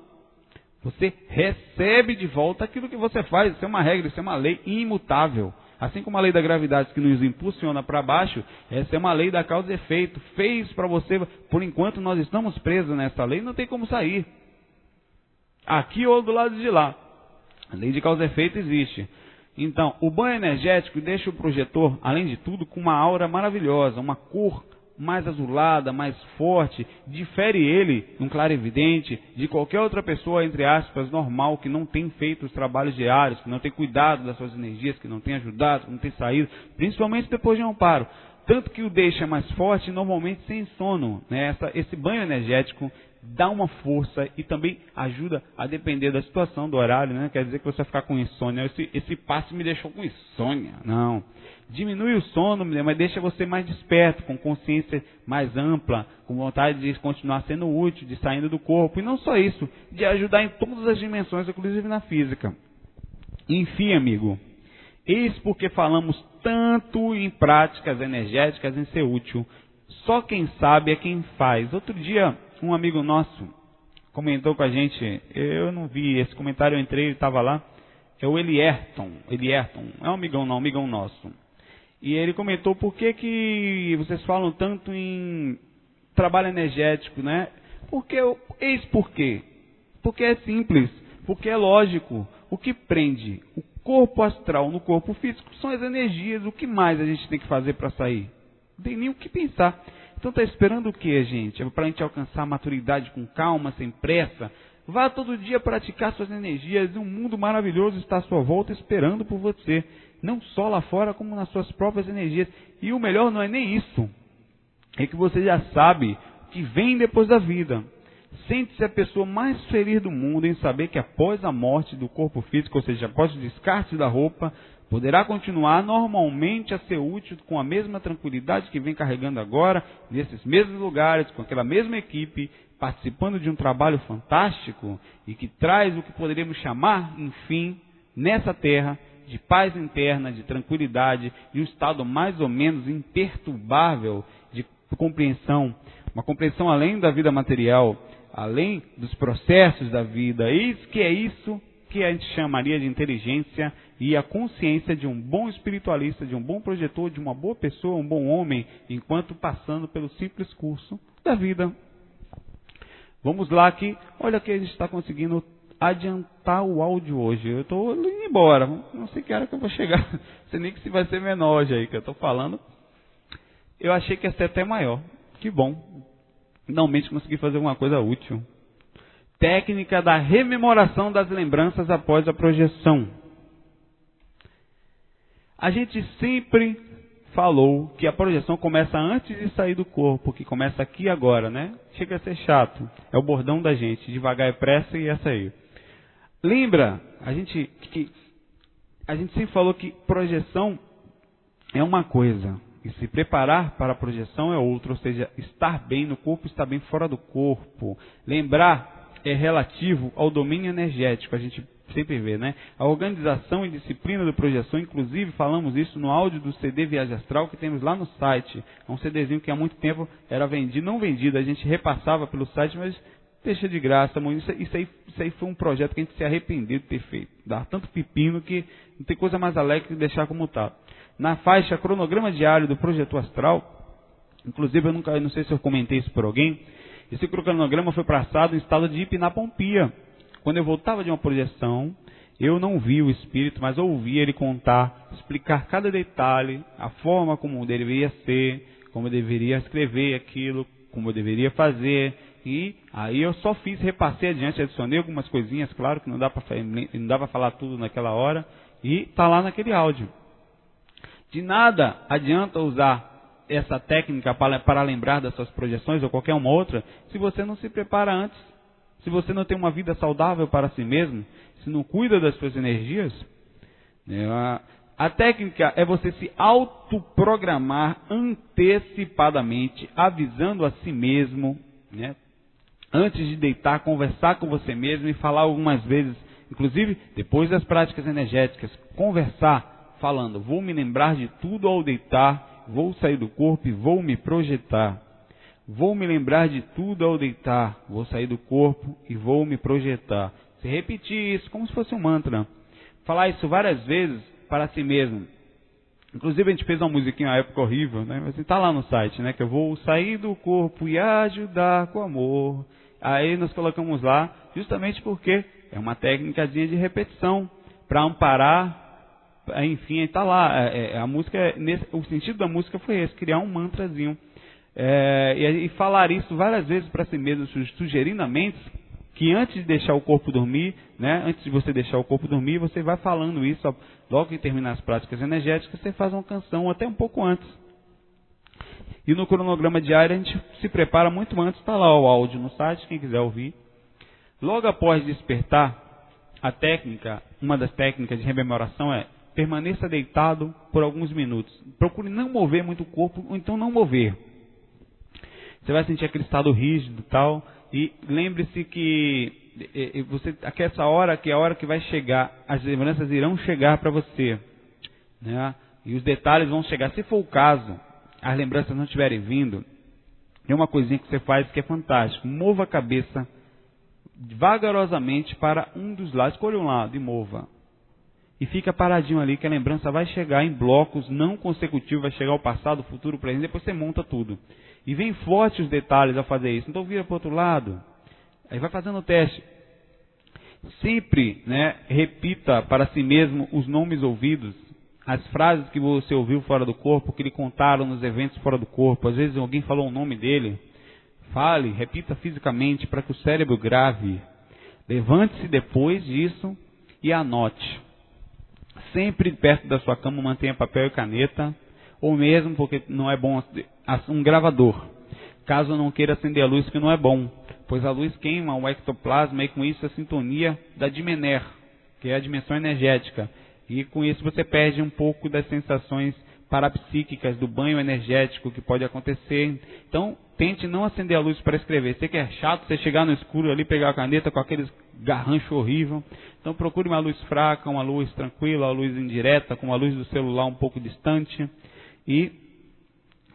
Você recebe de volta aquilo que você faz. Isso é uma regra, isso é uma lei imutável. Assim como a lei da gravidade que nos impulsiona para baixo, essa é uma lei da causa e efeito. Fez para você, por enquanto nós estamos presos nessa lei, não tem como sair. Aqui ou do lado de lá. A lei de causa e efeito existe. Então, o banho energético deixa o projetor, além de tudo, com uma aura maravilhosa, uma cor mais azulada, mais forte, difere ele, um clarividente, de qualquer outra pessoa, entre aspas, normal, que não tem feito os trabalhos diários, que não tem cuidado das suas energias, que não tem ajudado, que não tem saído, principalmente depois de um amparo. Tanto que o deixa mais forte, normalmente sem sono, né? Esse banho energético dá uma força e também ajuda a depender da situação, do horário, né? Quer dizer que você vai ficar com insônia. Esse passe me deixou com insônia. Não. Diminui o sono, mas deixa você mais desperto, com consciência mais ampla, com vontade de continuar sendo útil, de saindo do corpo. E não só isso, de ajudar em todas as dimensões, inclusive na física. Enfim, amigo, eis porque falamos tanto em práticas energéticas em ser útil. Só quem sabe é quem faz. Outro dia, um amigo nosso comentou com a gente, eu não vi esse comentário, eu entrei, ele estava lá, é o Elierton, é um amigão nosso. E ele comentou, por que vocês falam tanto em trabalho energético, né? Eis por quê. Porque é simples, porque é lógico. O que prende o corpo astral no corpo físico são as energias. O que mais a gente tem que fazer para sair? Não tem nem o que pensar. Então está esperando o que, gente? É para a gente alcançar a maturidade com calma, sem pressa. Vá todo dia praticar suas energias. Um mundo maravilhoso está à sua volta esperando por você. Não só lá fora, como nas suas próprias energias. E o melhor não é nem isso. É que você já sabe que vem depois da vida. Sente-se a pessoa mais feliz do mundo em saber que após a morte do corpo físico, ou seja, após o descarte da roupa, poderá continuar normalmente a ser útil com a mesma tranquilidade que vem carregando agora, nesses mesmos lugares, com aquela mesma equipe, participando de um trabalho fantástico e que traz o que poderíamos chamar, enfim, nessa terra, de paz interna, de tranquilidade, de um estado mais ou menos imperturbável de compreensão, uma compreensão além da vida material, além dos processos da vida. Eis que é isso que a gente chamaria de inteligência e a consciência de um bom espiritualista, de um bom projetor, de uma boa pessoa, um bom homem, enquanto passando pelo simples curso da vida. Vamos lá que, olha que a gente está conseguindo adiantar o áudio hoje. Eu estou indo embora, não sei que hora que eu vou chegar, não sei nem que se vai ser menor já aí que eu estou falando. Eu achei que ia ser até maior, que bom, finalmente consegui fazer alguma coisa útil. Técnica da rememoração das lembranças após a projeção. A gente sempre falou que a projeção começa antes de sair do corpo, que começa aqui agora, né? Chega a ser chato, é o bordão da gente, devagar é pressa e essa aí. Lembra, a gente sempre falou que projeção é uma coisa, e se preparar para a projeção é outra, ou seja, estar bem no corpo, estar bem fora do corpo. Lembrar é relativo ao domínio energético, a gente sempre vê, né? A organização e disciplina da projeção, inclusive falamos isso no áudio do CD Viagem Astral que temos lá no site. É um CDzinho que há muito tempo era vendido, não vendido, a gente repassava pelo site, mas deixa de graça, isso aí foi um projeto que a gente se arrependeu de ter feito. Dá tanto pepino que não tem coisa mais alegre que deixar como está. Na faixa cronograma diário do projetor astral, inclusive eu não sei se eu comentei isso por alguém, esse cronograma foi passado em estado de hipnapompia. Quando eu voltava de uma projeção, eu não vi o espírito, mas ouvi ele contar, explicar cada detalhe, a forma como deveria ser, como eu deveria escrever aquilo, como eu deveria fazer. E aí eu só repassei adiante, adicionei algumas coisinhas, claro que não dá para falar tudo naquela hora, e está lá naquele áudio. De nada adianta usar essa técnica para lembrar das suas projeções ou qualquer uma outra, se você não se prepara antes, se você não tem uma vida saudável para si mesmo, se não cuida das suas energias. A técnica é você se autoprogramar antecipadamente, avisando a si mesmo, né? Antes de deitar, conversar com você mesmo e falar algumas vezes, inclusive depois das práticas energéticas, conversar falando: vou me lembrar de tudo ao deitar, vou sair do corpo e vou me projetar. Vou me lembrar de tudo ao deitar, vou sair do corpo e vou me projetar. Você repetir isso como se fosse um mantra. Falar isso várias vezes para si mesmo. Inclusive a gente fez uma musiquinha na época horrível, né? Mas está lá no site, né? Que eu vou sair do corpo e ajudar com amor. Aí nós colocamos lá, justamente porque é uma técnicazinha de repetição, para amparar, enfim, está lá. A música, o sentido da música foi esse, criar um mantrazinho. E falar isso várias vezes para si mesmo, sugerindo a mente que antes de deixar o corpo dormir, né, antes de você deixar o corpo dormir, você vai falando isso, logo que terminar as práticas energéticas, você faz uma canção até um pouco antes. E no cronograma diário a gente se prepara muito antes, está lá o áudio no site, quem quiser ouvir. Logo após despertar, a técnica, uma das técnicas de rememoração é: permaneça deitado por alguns minutos. Procure não mover muito o corpo, ou então não mover. Você vai sentir aquele estado rígido e tal. E lembre-se que essa hora que é a hora que vai chegar, as lembranças irão chegar para você, né? E os detalhes vão chegar. Se for o caso, as lembranças não estiverem vindo, é uma coisinha que você faz que é fantástico. Mova a cabeça vagarosamente para um dos lados, escolha um lado e mova. E fica paradinho ali, que a lembrança vai chegar em blocos não consecutivos, vai chegar ao passado, futuro, presente, depois você monta tudo. E vem forte os detalhes ao fazer isso. Então vira para o outro lado. Aí vai fazendo o teste. Sempre, né, repita para si mesmo os nomes ouvidos, as frases que você ouviu fora do corpo, que lhe contaram nos eventos fora do corpo. Às vezes alguém falou o nome dele. Fale, repita fisicamente para que o cérebro grave. Levante-se depois disso e anote. Sempre perto da sua cama mantenha papel e caneta, ou mesmo, porque não é bom, um gravador. Caso não queira acender a luz, que não é bom, pois a luz queima o ectoplasma e com isso a sintonia da Dimener, que é a dimensão energética. E com isso você perde um pouco das sensações parapsíquicas do banho energético que pode acontecer. Então, tente não acender a luz para escrever. Sei que é chato você chegar no escuro ali, pegar a caneta com aqueles garrancho horrível. Então, procure uma luz fraca, uma luz tranquila, uma luz indireta, com a luz do celular um pouco distante. E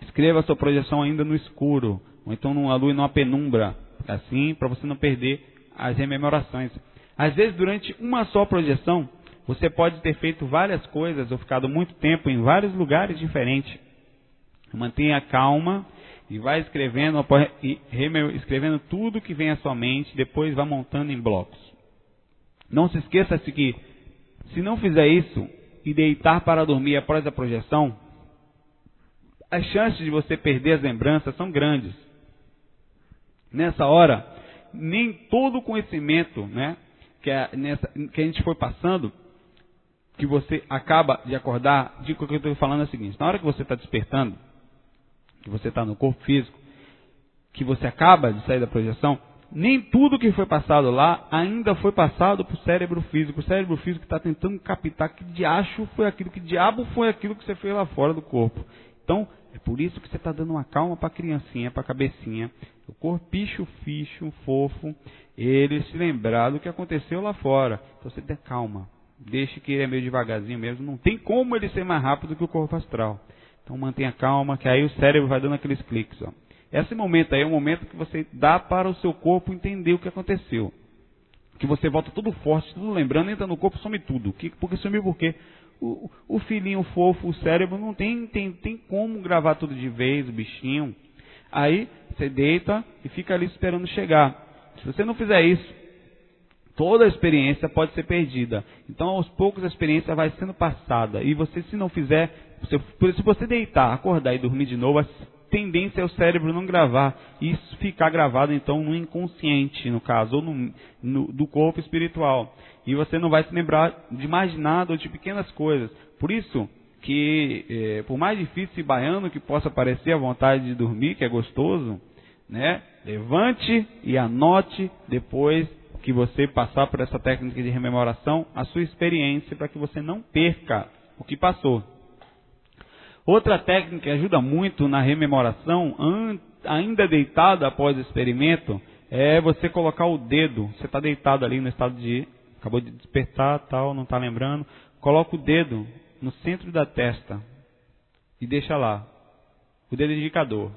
escreva a sua projeção ainda no escuro, ou então numa luz, numa penumbra, assim, para você não perder as rememorações. Às vezes, durante uma só projeção, você pode ter feito várias coisas ou ficado muito tempo em vários lugares diferentes. Mantenha calma e vai escrevendo, escrevendo tudo que vem à sua mente, depois vá montando em blocos. Não se esqueça de que, se não fizer isso e deitar para dormir após a projeção, as chances de você perder as lembranças são grandes. Nessa hora, nem todo o conhecimento, né, que a gente foi passando, que você acaba de acordar, o que eu estou falando é o seguinte: na hora que você está despertando, que você está no corpo físico, que você acaba de sair da projeção, nem tudo que foi passado lá ainda foi passado para o cérebro físico. O cérebro físico está tentando captar que diacho foi aquilo, que diabo foi aquilo que você fez lá fora do corpo. Então, é por isso que você está dando uma calma para a criancinha, para a cabecinha, o corpicho, ficho, fofo, ele se lembrar do que aconteceu lá fora. Então você dê calma, deixe que ele é meio devagarzinho mesmo, não tem como ele ser mais rápido que o corpo astral. Então mantenha calma, que aí o cérebro vai dando aqueles cliques. Ó. Esse momento aí é o momento que você dá para o seu corpo entender o que aconteceu. Que você volta tudo forte, tudo lembrando, entra no corpo, some tudo. Porque sumiu por quê? O filhinho fofo, o cérebro, não tem como gravar tudo de vez, o bichinho. Aí você deita e fica ali esperando chegar. Se você não fizer isso, toda a experiência pode ser perdida. Então, aos poucos, a experiência vai sendo passada. E você, se não fizer, se você deitar, acordar e dormir de novo, tendência é o cérebro não gravar, e isso ficar gravado então no inconsciente, no caso, ou do corpo espiritual. E você não vai se lembrar de mais nada ou de pequenas coisas. Por isso que, por mais difícil e baiano que possa parecer a vontade de dormir, que é gostoso, né? Levante e anote depois que você passar por essa técnica de rememoração a sua experiência, para que você não perca o que passou. Outra técnica que ajuda muito na rememoração, ainda deitado após o experimento, é você colocar o dedo. Você está deitado ali no estado de... acabou de despertar, tal, não está lembrando. Coloca o dedo no centro da testa e deixa lá. O dedo indicador.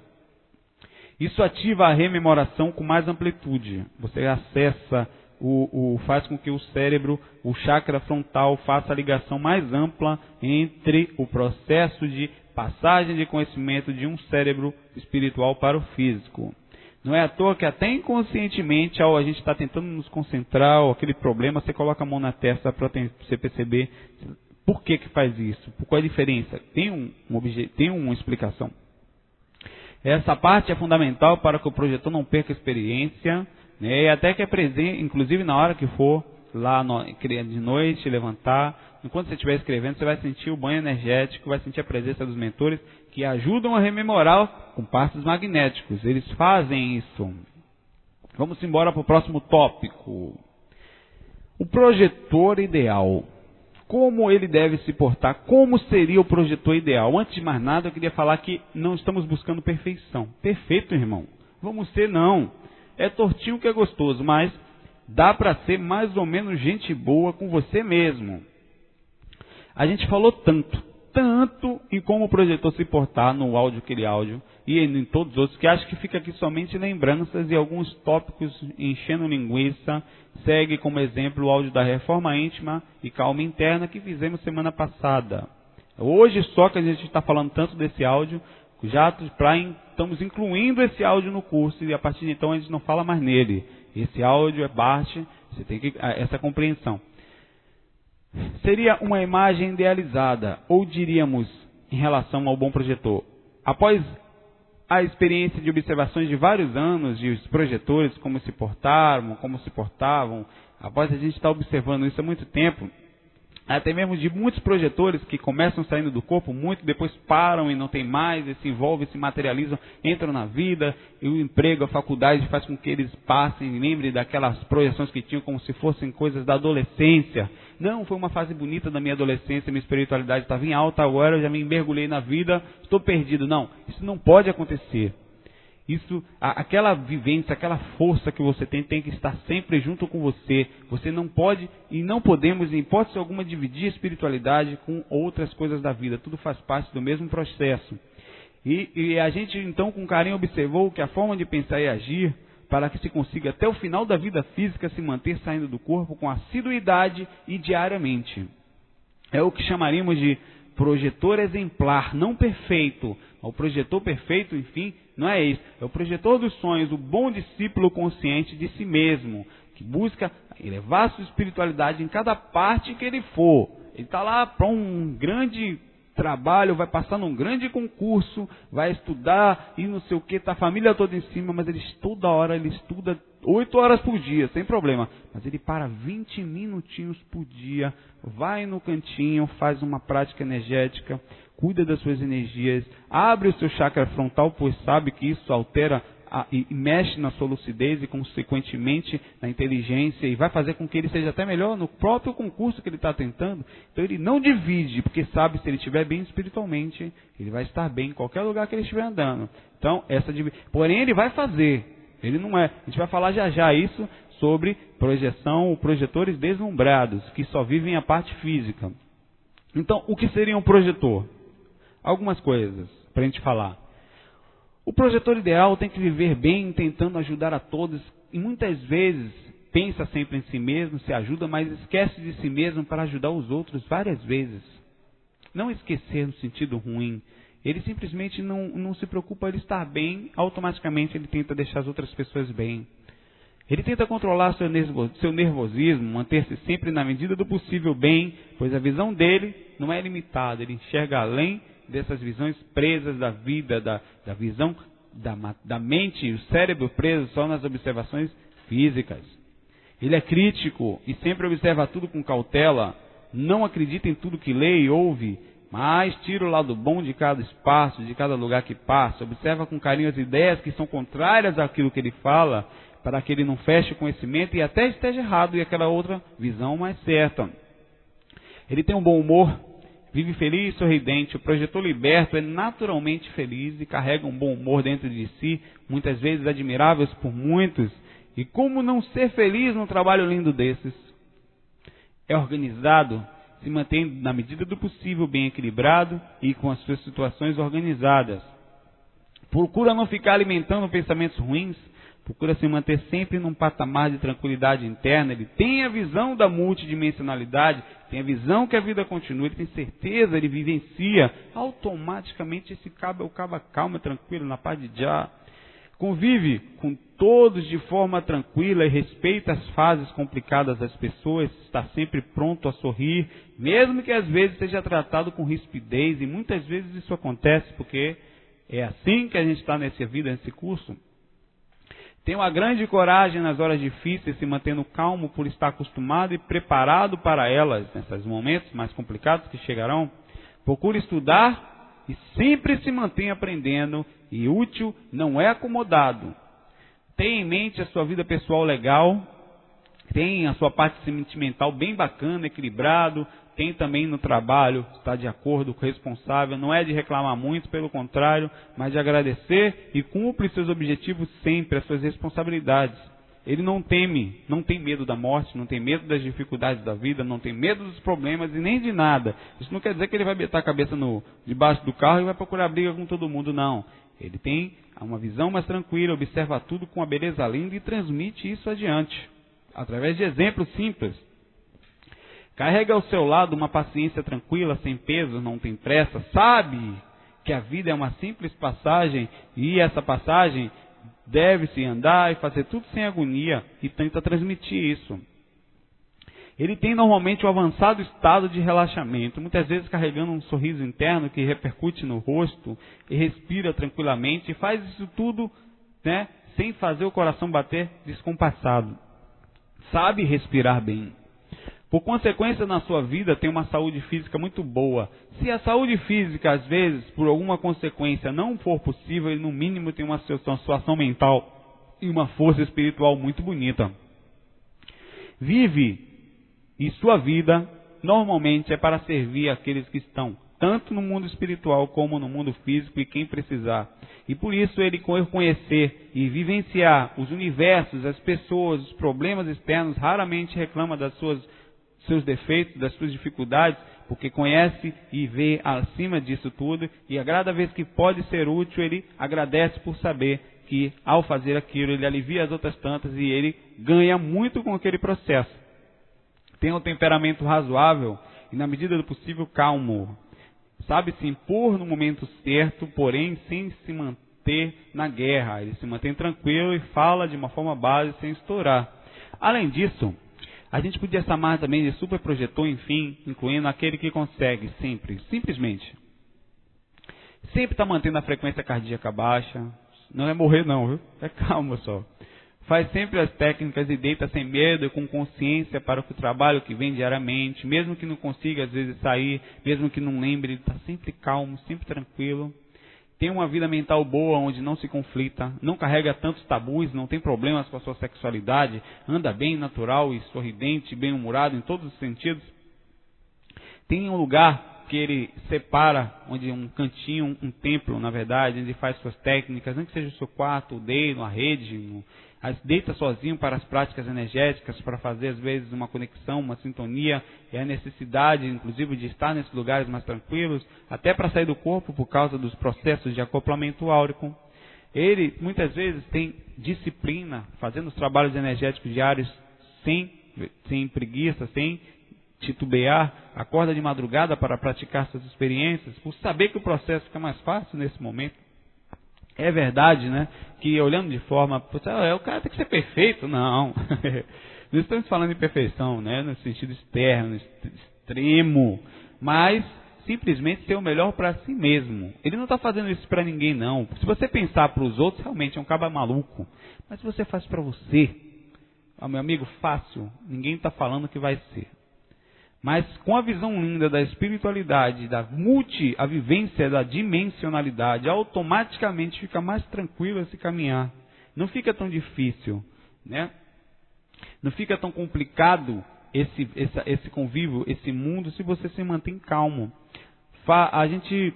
Isso ativa a rememoração com mais amplitude. Você acessa, faz com que o cérebro, o chakra frontal, faça a ligação mais ampla entre o processo de passagem de conhecimento de um cérebro espiritual para o físico. Não é à toa que até inconscientemente, ao a gente está tentando nos concentrar, ou aquele problema, você coloca a mão na testa para você perceber por que faz isso, qual é a diferença. Tem uma explicação. Essa parte é fundamental para que o projetor não perca a experiência, né? E até que é presente, inclusive na hora que for lá de noite, levantar, enquanto você estiver escrevendo, você vai sentir o banho energético, vai sentir a presença dos mentores que ajudam a rememorar com passos magnéticos. Eles fazem isso. Vamos embora para o próximo tópico. O projetor ideal. Como ele deve se portar? Como seria o projetor ideal? Antes de mais nada, eu queria falar que não estamos buscando perfeição. Perfeito, irmão. Vamos ser, não. É tortinho que é gostoso, mas dá para ser mais ou menos gente boa com você mesmo. A gente falou tanto em como o projetor se portar no áudio, aquele áudio, e em todos os outros, que acho que fica aqui somente lembranças e alguns tópicos enchendo linguiça. Segue como exemplo o áudio da reforma íntima e calma interna que fizemos semana passada. Hoje só que a gente está falando tanto desse áudio, já estamos incluindo esse áudio no curso, e a partir de então a gente não fala mais nele. Esse áudio é parte, você tem que essa compreensão. Seria uma imagem idealizada, ou diríamos, em relação ao bom projetor. Após a experiência de observações de vários anos de os projetores, como se portavam, após a gente estar observando isso há muito tempo, até mesmo de muitos projetores que começam saindo do corpo, muito depois param e não tem mais, e se envolvem, se materializam, entram na vida, e o emprego, a faculdade faz com que eles passem, lembrem daquelas projeções que tinham como se fossem coisas da adolescência. Não, foi uma fase bonita da minha adolescência, minha espiritualidade estava em alta, agora eu já me mergulhei na vida, estou perdido. Não, isso não pode acontecer. Isso, aquela vivência, aquela força que você tem que estar sempre junto com você. Você não pode e não podemos, em hipótese alguma, dividir a espiritualidade com outras coisas da vida. Tudo faz parte do mesmo processo. E a gente, então, com carinho observou que a forma de pensar e agir, para que se consiga até o final da vida física se manter saindo do corpo com assiduidade e diariamente. É o que chamaríamos de projetor exemplar, não perfeito. O projetor perfeito, enfim, não é isso. É o projetor dos sonhos, o bom discípulo consciente de si mesmo, que busca elevar sua espiritualidade em cada parte que ele for. Ele está lá para um grande trabalho, vai passar num grande concurso, vai estudar e não sei o que, está a família toda em cima, mas toda hora ele estuda 8 horas por dia, sem problema. Mas ele para 20 minutinhos por dia, vai no cantinho, faz uma prática energética, cuida das suas energias, abre o seu chakra frontal, pois sabe que isso altera e mexe na sua lucidez e, consequentemente, na inteligência, e vai fazer com que ele seja até melhor no próprio concurso que ele está tentando. Então ele não divide, porque sabe que se ele estiver bem espiritualmente, ele vai estar bem em qualquer lugar que ele estiver andando. Então, porém ele vai fazer, ele não é. A gente vai falar já isso sobre projeção, projetores deslumbrados, que só vivem a parte física. Então, o que seria um projetor? Algumas coisas para a gente falar. O projetor ideal tem que viver bem, tentando ajudar a todos, e muitas vezes pensa sempre em si mesmo, se ajuda, mas esquece de si mesmo para ajudar os outros várias vezes. Não esquecer no sentido ruim. Ele simplesmente não se preocupa em estar bem, automaticamente ele tenta deixar as outras pessoas bem. Ele tenta controlar seu nervosismo, manter-se sempre na medida do possível bem, pois a visão dele não é limitada, ele enxerga além dessas visões presas da vida, da visão da mente e o cérebro preso só nas observações físicas. Ele é crítico e sempre observa tudo com cautela, não acredita em tudo que lê e ouve, mas tira o lado bom de cada espaço, de cada lugar que passa, observa com carinho as ideias que são contrárias àquilo que ele fala, para que ele não feche o conhecimento e até esteja errado e aquela outra visão mais certa. Ele tem um bom humor, vive feliz e sorridente. O projetor liberto é naturalmente feliz e carrega um bom humor dentro de si, muitas vezes admiráveis por muitos. E como não ser feliz num trabalho lindo desses? É organizado, se mantém na medida do possível bem equilibrado e com as suas situações organizadas. Procura não ficar alimentando pensamentos ruins, procura se manter sempre num patamar de tranquilidade interna. Ele tem a visão da multidimensionalidade, tem a visão que a vida continua, ele tem certeza, ele vivencia. Automaticamente esse cabo é o cabo calmo, tranquilo, na paz de já. Convive com todos de forma tranquila e respeita as fases complicadas das pessoas, está sempre pronto a sorrir, mesmo que às vezes seja tratado com rispidez, e muitas vezes isso acontece porque é assim que a gente está nessa vida, nesse curso. Tem uma grande coragem nas horas difíceis, se mantendo calmo por estar acostumado e preparado para elas, nesses momentos mais complicados que chegarão. Procure estudar e sempre se mantém aprendendo, e útil, não é acomodado. Tenha em mente a sua vida pessoal legal, tem a sua parte sentimental bem bacana, equilibrado, tem também no trabalho, está de acordo com o responsável, não é de reclamar muito, pelo contrário, mas de agradecer e cumpre seus objetivos sempre, as suas responsabilidades. Ele não teme, não tem medo da morte, não tem medo das dificuldades da vida, não tem medo dos problemas e nem de nada. Isso não quer dizer que ele vai botar a cabeça debaixo do carro e vai procurar briga com todo mundo, não. Ele tem uma visão mais tranquila, observa tudo com uma beleza linda e transmite isso adiante, através de exemplos simples. Carrega ao seu lado uma paciência tranquila, sem peso, não tem pressa, sabe que a vida é uma simples passagem e essa passagem deve-se andar e fazer tudo sem agonia e tenta transmitir isso. Ele tem normalmente um avançado estado de relaxamento, muitas vezes carregando um sorriso interno que repercute no rosto e respira tranquilamente e faz isso tudo, sem fazer o coração bater descompassado. Sabe respirar bem. Por consequência, na sua vida tem uma saúde física muito boa. Se a saúde física, às vezes, por alguma consequência não for possível, ele no mínimo tem uma situação mental e uma força espiritual muito bonita. Vive, e sua vida, normalmente, é para servir aqueles que estão tanto no mundo espiritual como no mundo físico e quem precisar. E por isso ele conhecer e vivenciar os universos, as pessoas, os problemas externos, raramente reclama das seus defeitos, das suas dificuldades, porque conhece e vê acima disso tudo, e a cada vez que pode ser útil, ele agradece por saber que ao fazer aquilo, ele alivia as outras tantas e ele ganha muito com aquele processo. Tem um temperamento razoável e, na medida do possível, calmo. Sabe se impor no momento certo, porém sem se manter na guerra. Ele se mantém tranquilo e fala de uma forma base, sem estourar. Além disso, a gente podia chamar também de superprojetor, enfim, incluindo aquele que consegue simplesmente, sempre está mantendo a frequência cardíaca baixa. Não é morrer não, viu? É calma só. Faz sempre as técnicas e deita sem medo e com consciência para o trabalho que vem diariamente, mesmo que não consiga às vezes sair, mesmo que não lembre, ele está sempre calmo, sempre tranquilo. Tem uma vida mental boa, onde não se conflita, não carrega tantos tabus, não tem problemas com a sua sexualidade, anda bem, natural e sorridente, bem-humorado em todos os sentidos. Tem um lugar que ele separa, onde um cantinho, um templo, na verdade, onde faz suas técnicas, nem que seja o seu quarto, o dedo, a rede, deita sozinho para as práticas energéticas, para fazer às vezes uma conexão, uma sintonia, e a necessidade, inclusive, de estar nesses lugares mais tranquilos, até para sair do corpo por causa dos processos de acoplamento áurico. Ele, muitas vezes, tem disciplina, fazendo os trabalhos energéticos diários sem preguiça, sem titubear, acorda de madrugada para praticar suas experiências, por saber que o processo fica mais fácil nesse momento. É verdade, que olhando de forma, o cara tem que ser perfeito? Não. Não estamos falando de perfeição, no sentido externo, extremo, mas simplesmente ser o melhor para si mesmo. Ele não está fazendo isso para ninguém, não. Se você pensar para os outros, realmente é um caba maluco. Mas se você faz para você, meu amigo, fácil, ninguém está falando que vai ser. Mas com a visão linda da espiritualidade, a vivência da dimensionalidade, automaticamente fica mais tranquilo esse caminhar. Não fica tão difícil, né? Não fica tão complicado esse convívio, esse mundo, se você se mantém calmo. A gente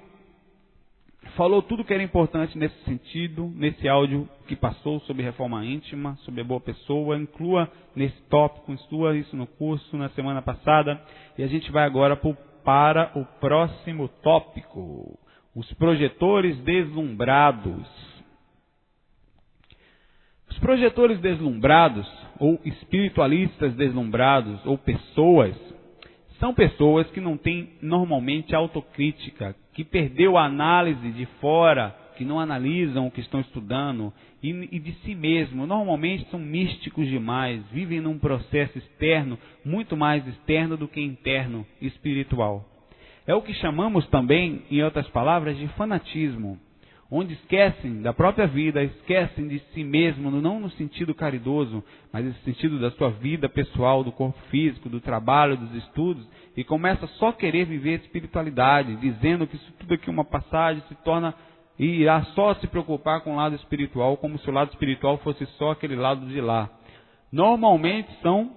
falou tudo que era importante nesse sentido, nesse áudio que passou sobre reforma íntima, sobre a boa pessoa. Inclua nesse tópico, inclua isso no curso na semana passada. E a gente vai agora para o próximo tópico: os projetores deslumbrados. Os projetores deslumbrados, ou espiritualistas deslumbrados, ou pessoas, são pessoas que não têm normalmente autocrítica, que perdeu a análise de fora, que não analisam o que estão estudando, e de si mesmo. Normalmente são místicos demais, vivem num processo externo, muito mais externo do que interno, espiritual. É o que chamamos também, em outras palavras, de fanatismo, onde esquecem da própria vida, esquecem de si mesmo, não no sentido caridoso, mas no sentido da sua vida pessoal, do corpo físico, do trabalho, dos estudos, e começa só a querer viver espiritualidade, dizendo que isso tudo aqui é uma passagem, se torna e irá só se preocupar com o lado espiritual, como se o lado espiritual fosse só aquele lado de lá. Normalmente são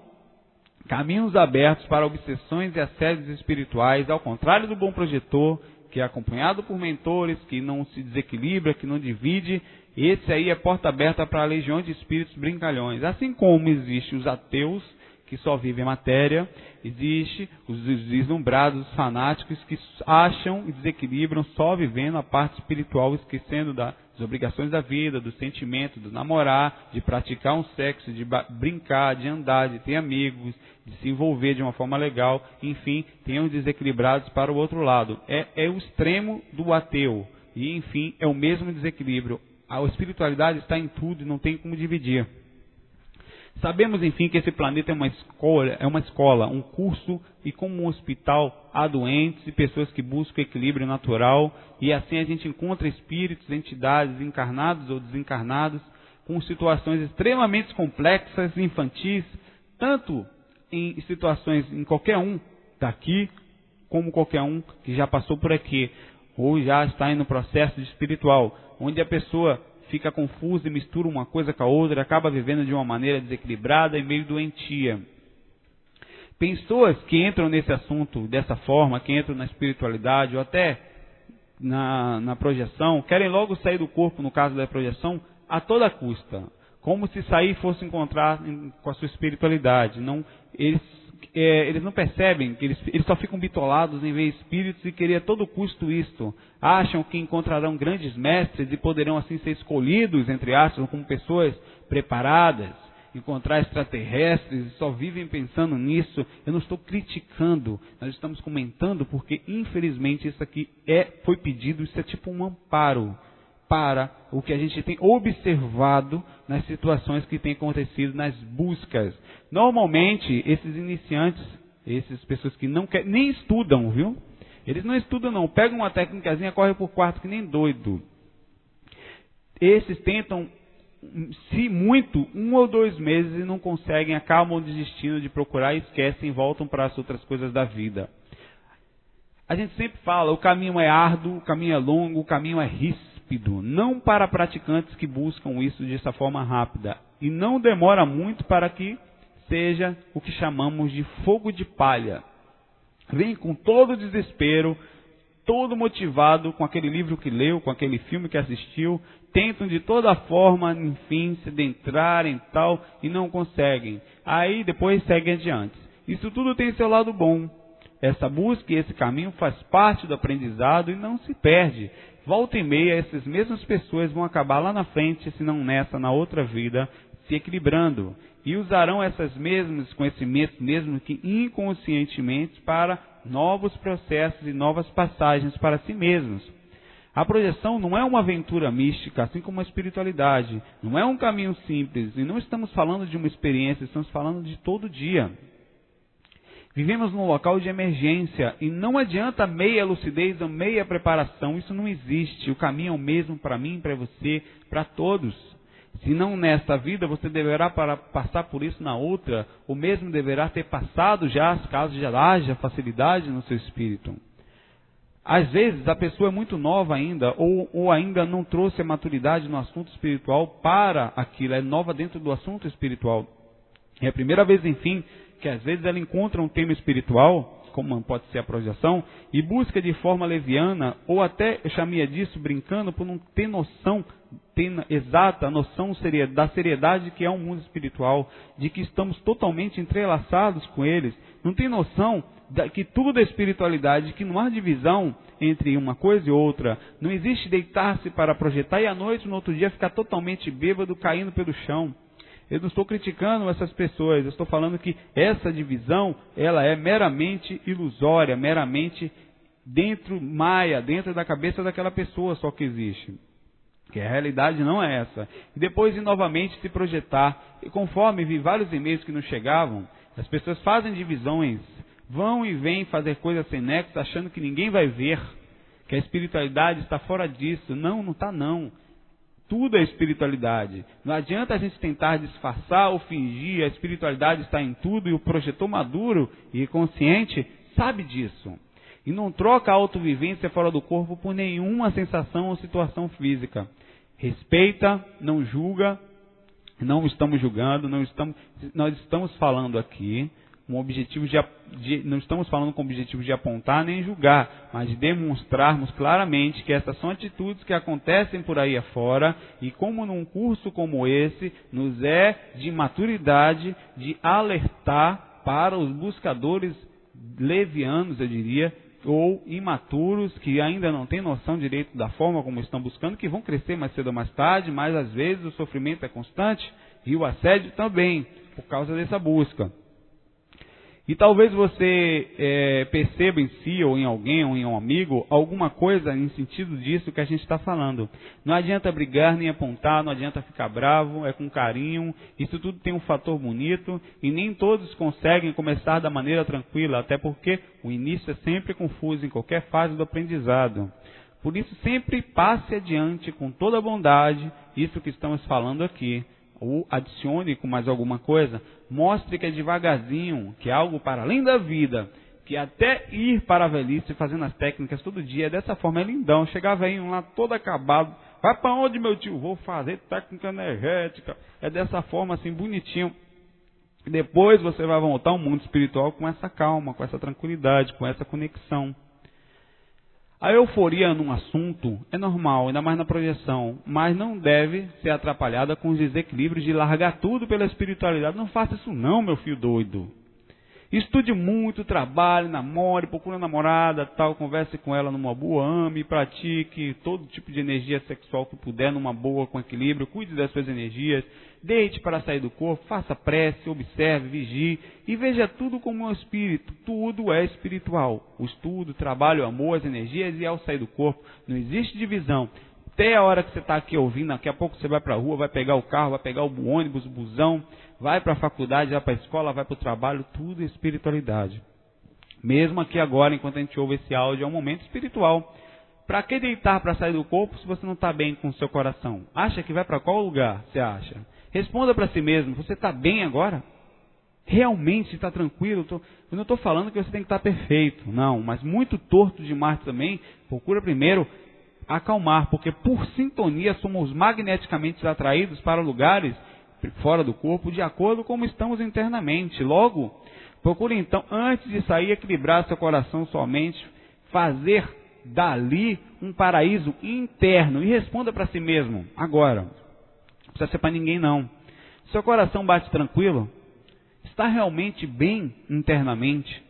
caminhos abertos para obsessões e assédios espirituais, ao contrário do bom projetor, que é acompanhado por mentores, que não se desequilibra, que não divide. Esse aí é porta aberta para a legião de espíritos brincalhões. Assim como existem os ateus, que só vivem matéria, existe os deslumbrados, os fanáticos, que acham e desequilibram só vivendo a parte espiritual, esquecendo das obrigações da vida, do sentimento, do namorar, de praticar um sexo, de brincar, de andar, de ter amigos, de se envolver de uma forma legal. Enfim, tem os desequilibrados para o outro lado. É o extremo do ateu. E, enfim, é o mesmo desequilíbrio. A espiritualidade está em tudo e não tem como dividir. Sabemos, enfim, que esse planeta é uma escola, um curso, e como um hospital há doentes e pessoas que buscam equilíbrio natural, e assim a gente encontra espíritos, entidades encarnados ou desencarnados, com situações extremamente complexas e infantis, tanto em situações em qualquer um daqui, como qualquer um que já passou por aqui, ou já está no processo espiritual, onde a pessoa fica confusa e mistura uma coisa com a outra, acaba vivendo de uma maneira desequilibrada e meio doentia. Pessoas que entram nesse assunto dessa forma, que entram na espiritualidade ou até na projeção, querem logo sair do corpo, no caso da projeção, a toda custa, como se sair fosse encontrar com a sua espiritualidade. Eles não percebem, que eles só ficam bitolados em ver espíritos e querer a todo custo isto. Acham que encontrarão grandes mestres e poderão assim ser escolhidos, entre aspas, como pessoas preparadas, encontrar extraterrestres, e só vivem pensando nisso. Eu não estou criticando, nós estamos comentando porque infelizmente isso aqui foi pedido, isso é tipo um amparo para o que a gente tem observado nas situações que têm acontecido, nas buscas. Normalmente, esses iniciantes, essas pessoas que não querem, nem estudam, viu? Eles não estudam não, pegam uma técnicazinha, correm por quarto que nem doido. Esses tentam, se muito, 1 ou 2 meses e não conseguem, acabam desistindo de procurar e esquecem e voltam para as outras coisas da vida. A gente sempre fala, o caminho é árduo, o caminho é longo, o caminho é ríspido, não para praticantes que buscam isso dessa forma rápida. E não demora muito para que seja o que chamamos de fogo de palha. Vem com todo o desespero, todo motivado com aquele livro que leu, com aquele filme que assistiu, tentam de toda forma, enfim, se adentrarem e tal, e não conseguem. Aí depois seguem adiante. Isso tudo tem seu lado bom. Essa busca e esse caminho faz parte do aprendizado e não se perde. Volta e meia, essas mesmas pessoas vão acabar lá na frente, se não nessa, na outra vida, se equilibrando. E usarão esses mesmos conhecimentos, mesmo que inconscientemente, para novos processos e novas passagens para si mesmos. A projeção não é uma aventura mística, assim como a espiritualidade. Não é um caminho simples. E não estamos falando de uma experiência, estamos falando de todo dia. Vivemos num local de emergência e não adianta meia lucidez ou meia preparação. Isso não existe. O caminho é o mesmo para mim, para você, para todos. Se não nesta vida, você deverá passar por isso na outra. O mesmo deverá ter passado já, caso já haja facilidade no seu espírito. Às vezes a pessoa é muito nova ainda, ou ainda não trouxe a maturidade no assunto espiritual para aquilo, é nova dentro do assunto espiritual. É a primeira vez, enfim, que às vezes ela encontra um tema espiritual, como pode ser a projeção, e busca de forma leviana, ou até, eu chamaria disso, brincando, por não ter noção, exata noção da seriedade que é um mundo espiritual, de que estamos totalmente entrelaçados com eles, não tem noção que tudo é espiritualidade, que não há divisão entre uma coisa e outra, não existe deitar-se para projetar e à noite, no outro dia, ficar totalmente bêbado, caindo pelo chão. Eu não estou criticando essas pessoas, eu estou falando que essa divisão, ela é meramente ilusória, meramente dentro da cabeça daquela pessoa só que existe. Que a realidade não é essa. E depois de novamente se projetar, e conforme vi vários e-mails que nos chegavam, as pessoas fazem divisões, vão e vêm fazer coisas sem nexo, achando que ninguém vai ver, que a espiritualidade está fora disso. Não, não está não. Tudo é espiritualidade. Não adianta a gente tentar disfarçar ou fingir, a espiritualidade está em tudo e o projetor maduro e consciente sabe disso. E não troca a autovivência fora do corpo por nenhuma sensação ou situação física. Respeita, não julga, não estamos julgando, nós estamos falando aqui com objetivo não estamos falando com o objetivo de apontar nem julgar, mas de demonstrarmos claramente que essas são atitudes que acontecem por aí afora e como num curso como esse, nos é de maturidade de alertar para os buscadores levianos, eu diria, ou imaturos, que ainda não têm noção direito da forma como estão buscando, que vão crescer mais cedo ou mais tarde, mas às vezes o sofrimento é constante e o assédio também, por causa dessa busca. E talvez você perceba em si, ou em alguém, ou em um amigo, alguma coisa em sentido disso que a gente está falando. Não adianta brigar, nem apontar, não adianta ficar bravo, é com carinho. Isso tudo tem um fator bonito, e nem todos conseguem começar da maneira tranquila, até porque o início é sempre confuso em qualquer fase do aprendizado. Por isso, sempre passe adiante com toda a bondade, isso que estamos falando aqui. Ou adicione com mais alguma coisa, mostre que é devagarzinho, que é algo para além da vida, que até ir para a velhice fazendo as técnicas todo dia, é dessa forma, é lindão. Chegava aí um lá todo acabado, vai para onde, meu tio? Vou fazer técnica energética. É dessa forma assim, bonitinho. E depois você vai voltar ao mundo espiritual com essa calma, com essa tranquilidade, com essa conexão. A euforia num assunto é normal, ainda mais na projeção, mas não deve ser atrapalhada com os desequilíbrios de largar tudo pela espiritualidade. Não faça isso não, meu filho doido. Estude muito, trabalhe, namore, procure namorada, tal, converse com ela numa boa, ame, pratique todo tipo de energia sexual que puder, numa boa, com equilíbrio, cuide das suas energias, deite para sair do corpo, faça prece, observe, vigie e veja tudo como um espírito. Tudo é espiritual. O estudo, o trabalho, o amor, as energias e ao sair do corpo. Não existe divisão. Até a hora que você está aqui ouvindo, daqui a pouco você vai para a rua, vai pegar o carro, vai pegar o ônibus, o busão, vai para a faculdade, vai para a escola, vai para o trabalho, tudo é espiritualidade. Mesmo aqui agora, enquanto a gente ouve esse áudio, é um momento espiritual. Para que deitar para sair do corpo se você não está bem com o seu coração? Acha que vai para qual lugar, você acha? Responda para si mesmo, você está bem agora? Realmente está tranquilo? Eu não estou falando que você tem que estar perfeito, não, mas muito torto demais também, procura primeiro acalmar, porque por sintonia somos magneticamente atraídos para lugares fora do corpo, de acordo com como estamos internamente. Logo, procure então, antes de sair, equilibrar seu coração, sua mente, fazer dali um paraíso interno. E responda para si mesmo, agora. Não precisa ser para ninguém não. Seu coração bate tranquilo? Está realmente bem internamente?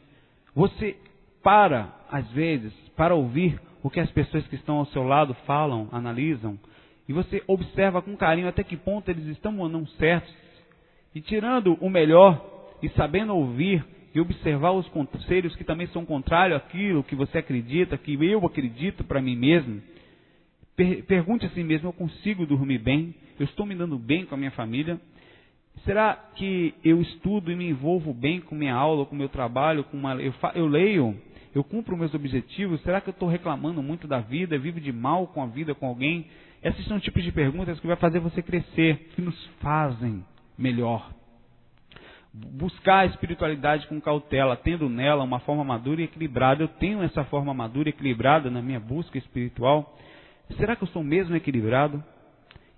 Você para, às vezes, para ouvir o que as pessoas que estão ao seu lado falam, analisam, e você observa com carinho até que ponto eles estão ou não certos, e tirando o melhor, e sabendo ouvir, e observar os conselhos que também são contrários àquilo que você acredita, que eu acredito para mim mesmo, pergunte a si mesmo, eu consigo dormir bem? Eu estou me dando bem com a minha família? Será que eu estudo e me envolvo bem com minha aula, com meu trabalho, eu leio, eu cumpro meus objetivos? Será que eu estou reclamando muito da vida, vivo de mal com a vida, com alguém? Esses são tipos de perguntas que vai fazer você crescer, que nos fazem melhor. Buscar a espiritualidade com cautela, tendo nela uma forma madura e equilibrada. Eu tenho essa forma madura e equilibrada na minha busca espiritual? Será que eu sou mesmo equilibrado?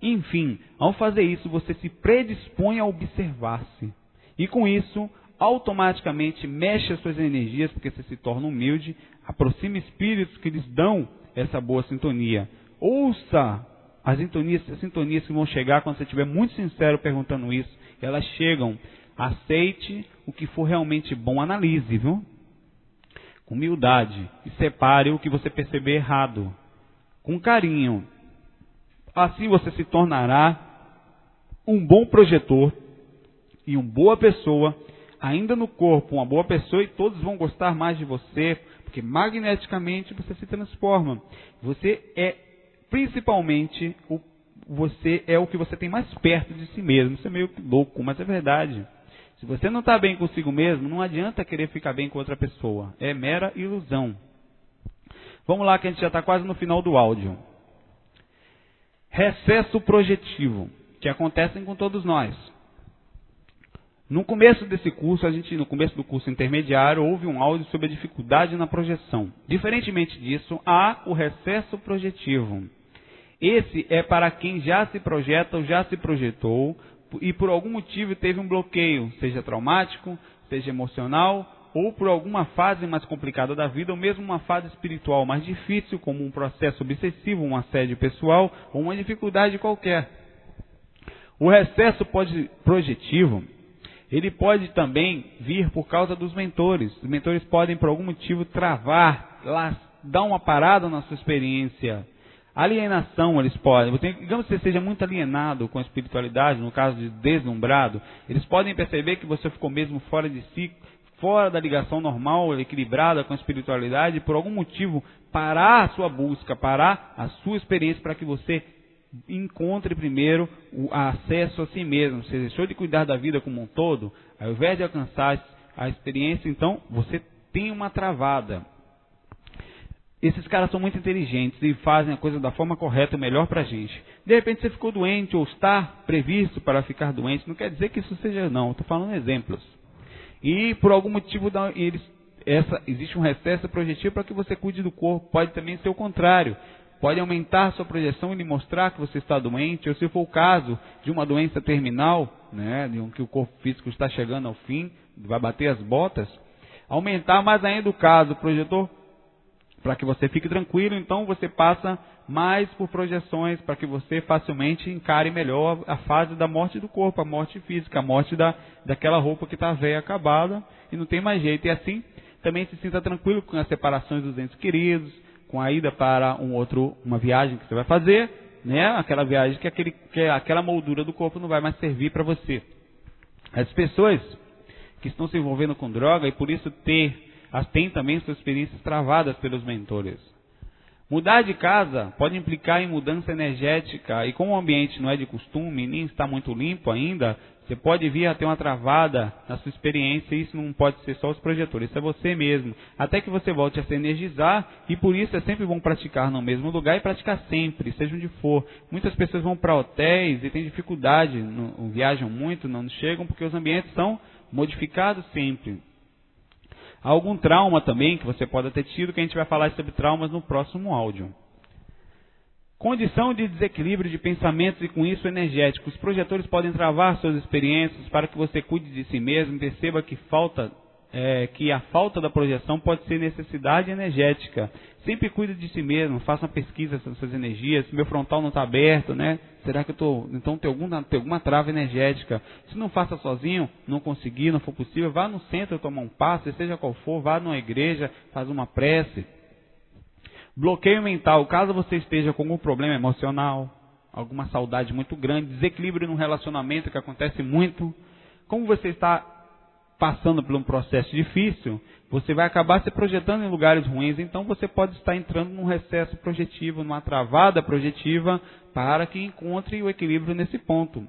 Enfim, ao fazer isso, você se predispõe a observar-se. E com isso, automaticamente mexe as suas energias, porque você se torna humilde, aproxima espíritos que lhes dão essa boa sintonia. Ouça as sintonias que vão chegar quando você estiver muito sincero perguntando isso. Elas chegam. Aceite o que for realmente bom, analise, viu? Com humildade. E separe o que você perceber errado. Com carinho. Assim você se tornará um bom projetor e uma boa pessoa, ainda no corpo, uma boa pessoa, e todos vão gostar mais de você, porque magneticamente você se transforma. Você é, principalmente, você é o que você tem mais perto de si mesmo. Isso é meio louco, mas é verdade. Se você não está bem consigo mesmo, não adianta querer ficar bem com outra pessoa. É mera ilusão. Vamos lá que a gente já está quase no final do áudio. Recesso projetivo, que acontecem com todos nós. No começo desse curso, no começo do curso intermediário, houve um áudio sobre a dificuldade na projeção. Diferentemente disso, há o recesso projetivo. Esse é para quem já se projeta ou já se projetou e por algum motivo teve um bloqueio, seja traumático, seja emocional, ou por alguma fase mais complicada da vida, ou mesmo uma fase espiritual mais difícil, como um processo obsessivo, um assédio pessoal, ou uma dificuldade qualquer. O recesso projetivo, ele pode também vir por causa dos mentores. Os mentores podem, por algum motivo, travar, dar uma parada na sua experiência. Alienação, eles podem. Digamos que você seja muito alienado com a espiritualidade, no caso de deslumbrado, eles podem perceber que você ficou mesmo fora de si, fora da ligação normal, equilibrada com a espiritualidade, e por algum motivo parar a sua busca, parar a sua experiência para que você encontre primeiro o acesso a si mesmo. Você deixou de cuidar da vida como um todo, ao invés de alcançar a experiência, então você tem uma travada. Esses caras são muito inteligentes e fazem a coisa da forma correta, o melhor para a gente. De repente você ficou doente ou está previsto para ficar doente, não quer dizer que isso seja não, estou falando exemplos. E por algum motivo existe um recesso projetivo para que você cuide do corpo. Pode também ser o contrário. Pode aumentar a sua projeção e lhe mostrar que você está doente, ou se for o caso de uma doença terminal, né, que o corpo físico está chegando ao fim, vai bater as botas, aumentar mais ainda o caso, o projetor, para que você fique tranquilo, então você passa mais por projeções, para que você facilmente encare melhor a fase da morte do corpo, a morte física, a morte daquela roupa que está velha, acabada, e não tem mais jeito. E assim, também se sinta tranquilo com as separações dos entes queridos, com a ida para uma viagem que você vai fazer, né? Aquela viagem que aquela moldura do corpo não vai mais servir para você. As pessoas que estão se envolvendo com droga e por isso têm também suas experiências travadas pelos mentores. Mudar de casa pode implicar em mudança energética, e como o ambiente não é de costume, nem está muito limpo ainda, você pode vir a ter uma travada na sua experiência, e isso não pode ser só os projetores, isso é você mesmo. Até que você volte a se energizar, e por isso é sempre bom praticar no mesmo lugar e praticar sempre, seja onde for. Muitas pessoas vão para hotéis e têm dificuldade, não viajam muito, não chegam, porque os ambientes são modificados sempre. Há algum trauma também que você pode ter tido, que a gente vai falar sobre traumas no próximo áudio. Condição de desequilíbrio de pensamentos e com isso energético. Os projetores podem travar suas experiências para que você cuide de si mesmo e perceba que a falta da projeção pode ser necessidade energética. Sempre cuide de si mesmo, faça uma pesquisa sobre suas energias. Se meu frontal não está aberto, né? Será que então tem alguma trava energética? Se não faça sozinho, não conseguir, não for possível, vá no centro tomar um passe, seja qual for, vá numa igreja, faz uma prece. Bloqueio mental, caso você esteja com algum problema emocional, alguma saudade muito grande, desequilíbrio no relacionamento que acontece muito, como você está passando por um processo difícil, você vai acabar se projetando em lugares ruins, então você pode estar entrando num recesso projetivo, numa travada projetiva, para que encontre o equilíbrio nesse ponto.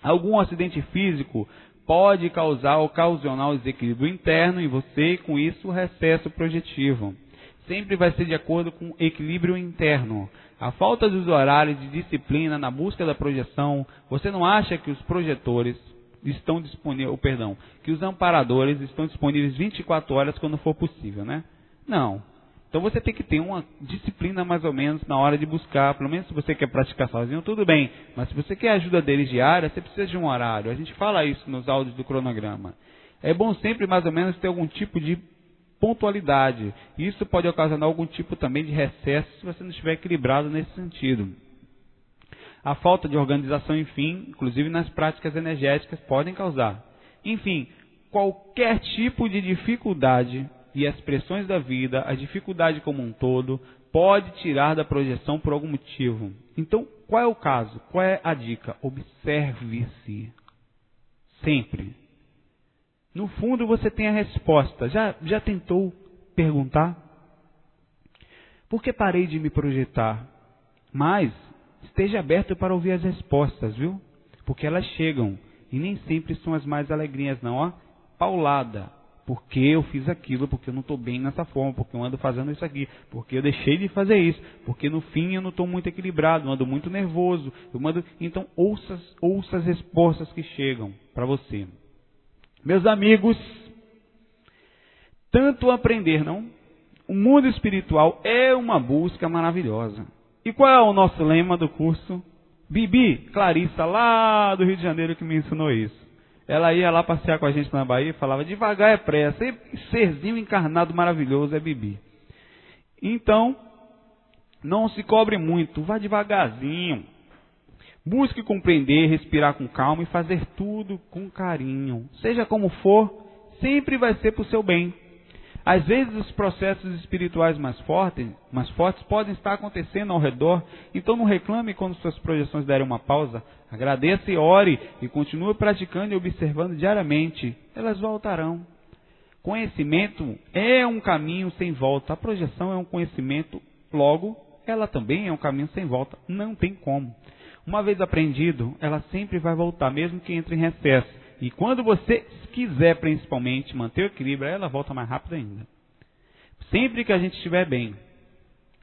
Algum acidente físico pode ocasionar o desequilíbrio interno em você e com isso o recesso projetivo. Sempre vai ser de acordo com o equilíbrio interno. A falta dos horários de disciplina na busca da projeção, você não acha que os projetores estão disponíveis, que os amparadores estão disponíveis 24 horas quando for possível, né? Não. Então você tem que ter uma disciplina mais ou menos na hora de buscar, pelo menos se você quer praticar sozinho, tudo bem. Mas se você quer a ajuda deles diária, você precisa de um horário. A gente fala isso nos áudios do cronograma. É bom sempre mais ou menos ter algum tipo de pontualidade. Isso pode ocasionar algum tipo também de recesso se você não estiver equilibrado nesse sentido. A falta de organização, enfim, inclusive nas práticas energéticas, podem causar. Enfim, qualquer tipo de dificuldade e as pressões da vida, a dificuldade como um todo, pode tirar da projeção por algum motivo. Então, qual é o caso? Qual é a dica? Observe-se. Sempre. No fundo, você tem a resposta. Já tentou perguntar? Por que parei de me projetar? Mas esteja aberto para ouvir as respostas, viu? Porque elas chegam. E nem sempre são as mais alegrinhas, não. Ó, paulada. Porque eu fiz aquilo, porque eu não estou bem nessa forma, porque eu ando fazendo isso aqui, porque eu deixei de fazer isso, porque no fim eu não estou muito equilibrado, eu ando muito nervoso. Então ouça as respostas que chegam para você. Meus amigos, tanto aprender, não? O mundo espiritual é uma busca maravilhosa. E qual é o nosso lema do curso? Bibi, Clarissa, lá do Rio de Janeiro, que me ensinou isso. Ela ia lá passear com a gente na Bahia e falava, devagar é pressa. E serzinho encarnado maravilhoso é Bibi. Então, não se cobre muito, vá devagarzinho. Busque compreender, respirar com calma e fazer tudo com carinho. Seja como for, sempre vai ser para o seu bem. Às vezes os processos espirituais mais fortes podem estar acontecendo ao redor, então não reclame quando suas projeções derem uma pausa. Agradeça e ore e continue praticando e observando diariamente. Elas voltarão. Conhecimento é um caminho sem volta. A projeção é um conhecimento, logo, ela também é um caminho sem volta. Não tem como. Uma vez aprendido, ela sempre vai voltar, mesmo que entre em recesso. E quando você quiser, principalmente, manter o equilíbrio, ela volta mais rápido ainda. Sempre que a gente estiver bem,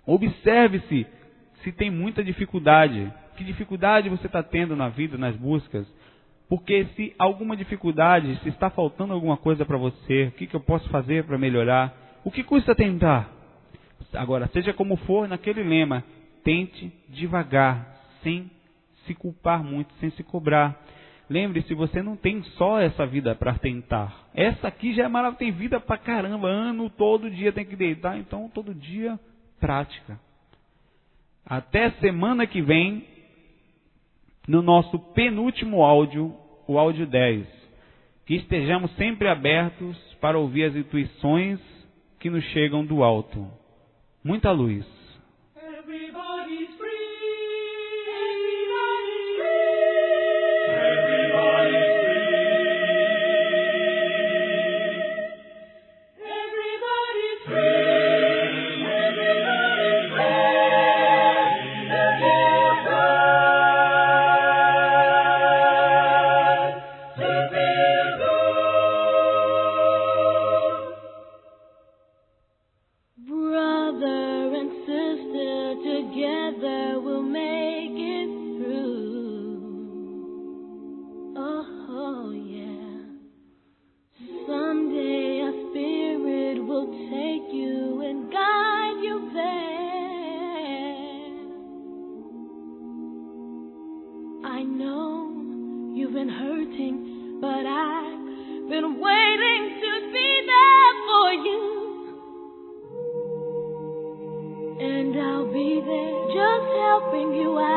observe-se se tem muita dificuldade. Que dificuldade você está tendo na vida, nas buscas? Porque se alguma dificuldade, se está faltando alguma coisa para você, o que eu posso fazer para melhorar? O que custa tentar? Agora, seja como for, naquele lema, tente devagar, sem se culpar muito, sem se cobrar. Lembre-se, você não tem só essa vida para tentar. Essa aqui já é maravilhosa, tem vida para caramba, ano, todo dia tem que deitar, então todo dia prática. Até semana que vem, no nosso penúltimo áudio, o áudio 10. Que estejamos sempre abertos para ouvir as intuições que nos chegam do alto. Muita luz. Everybody's free. Everybody's free. Everybody's free. Everybody's free. Let your God to be good. Brother and sister, together we'll make it through. Oh, yeah. Someday a spirit will take you and guide you there. I know you've been hurting, but I've been waiting to be there for you. And I'll be there just helping you out.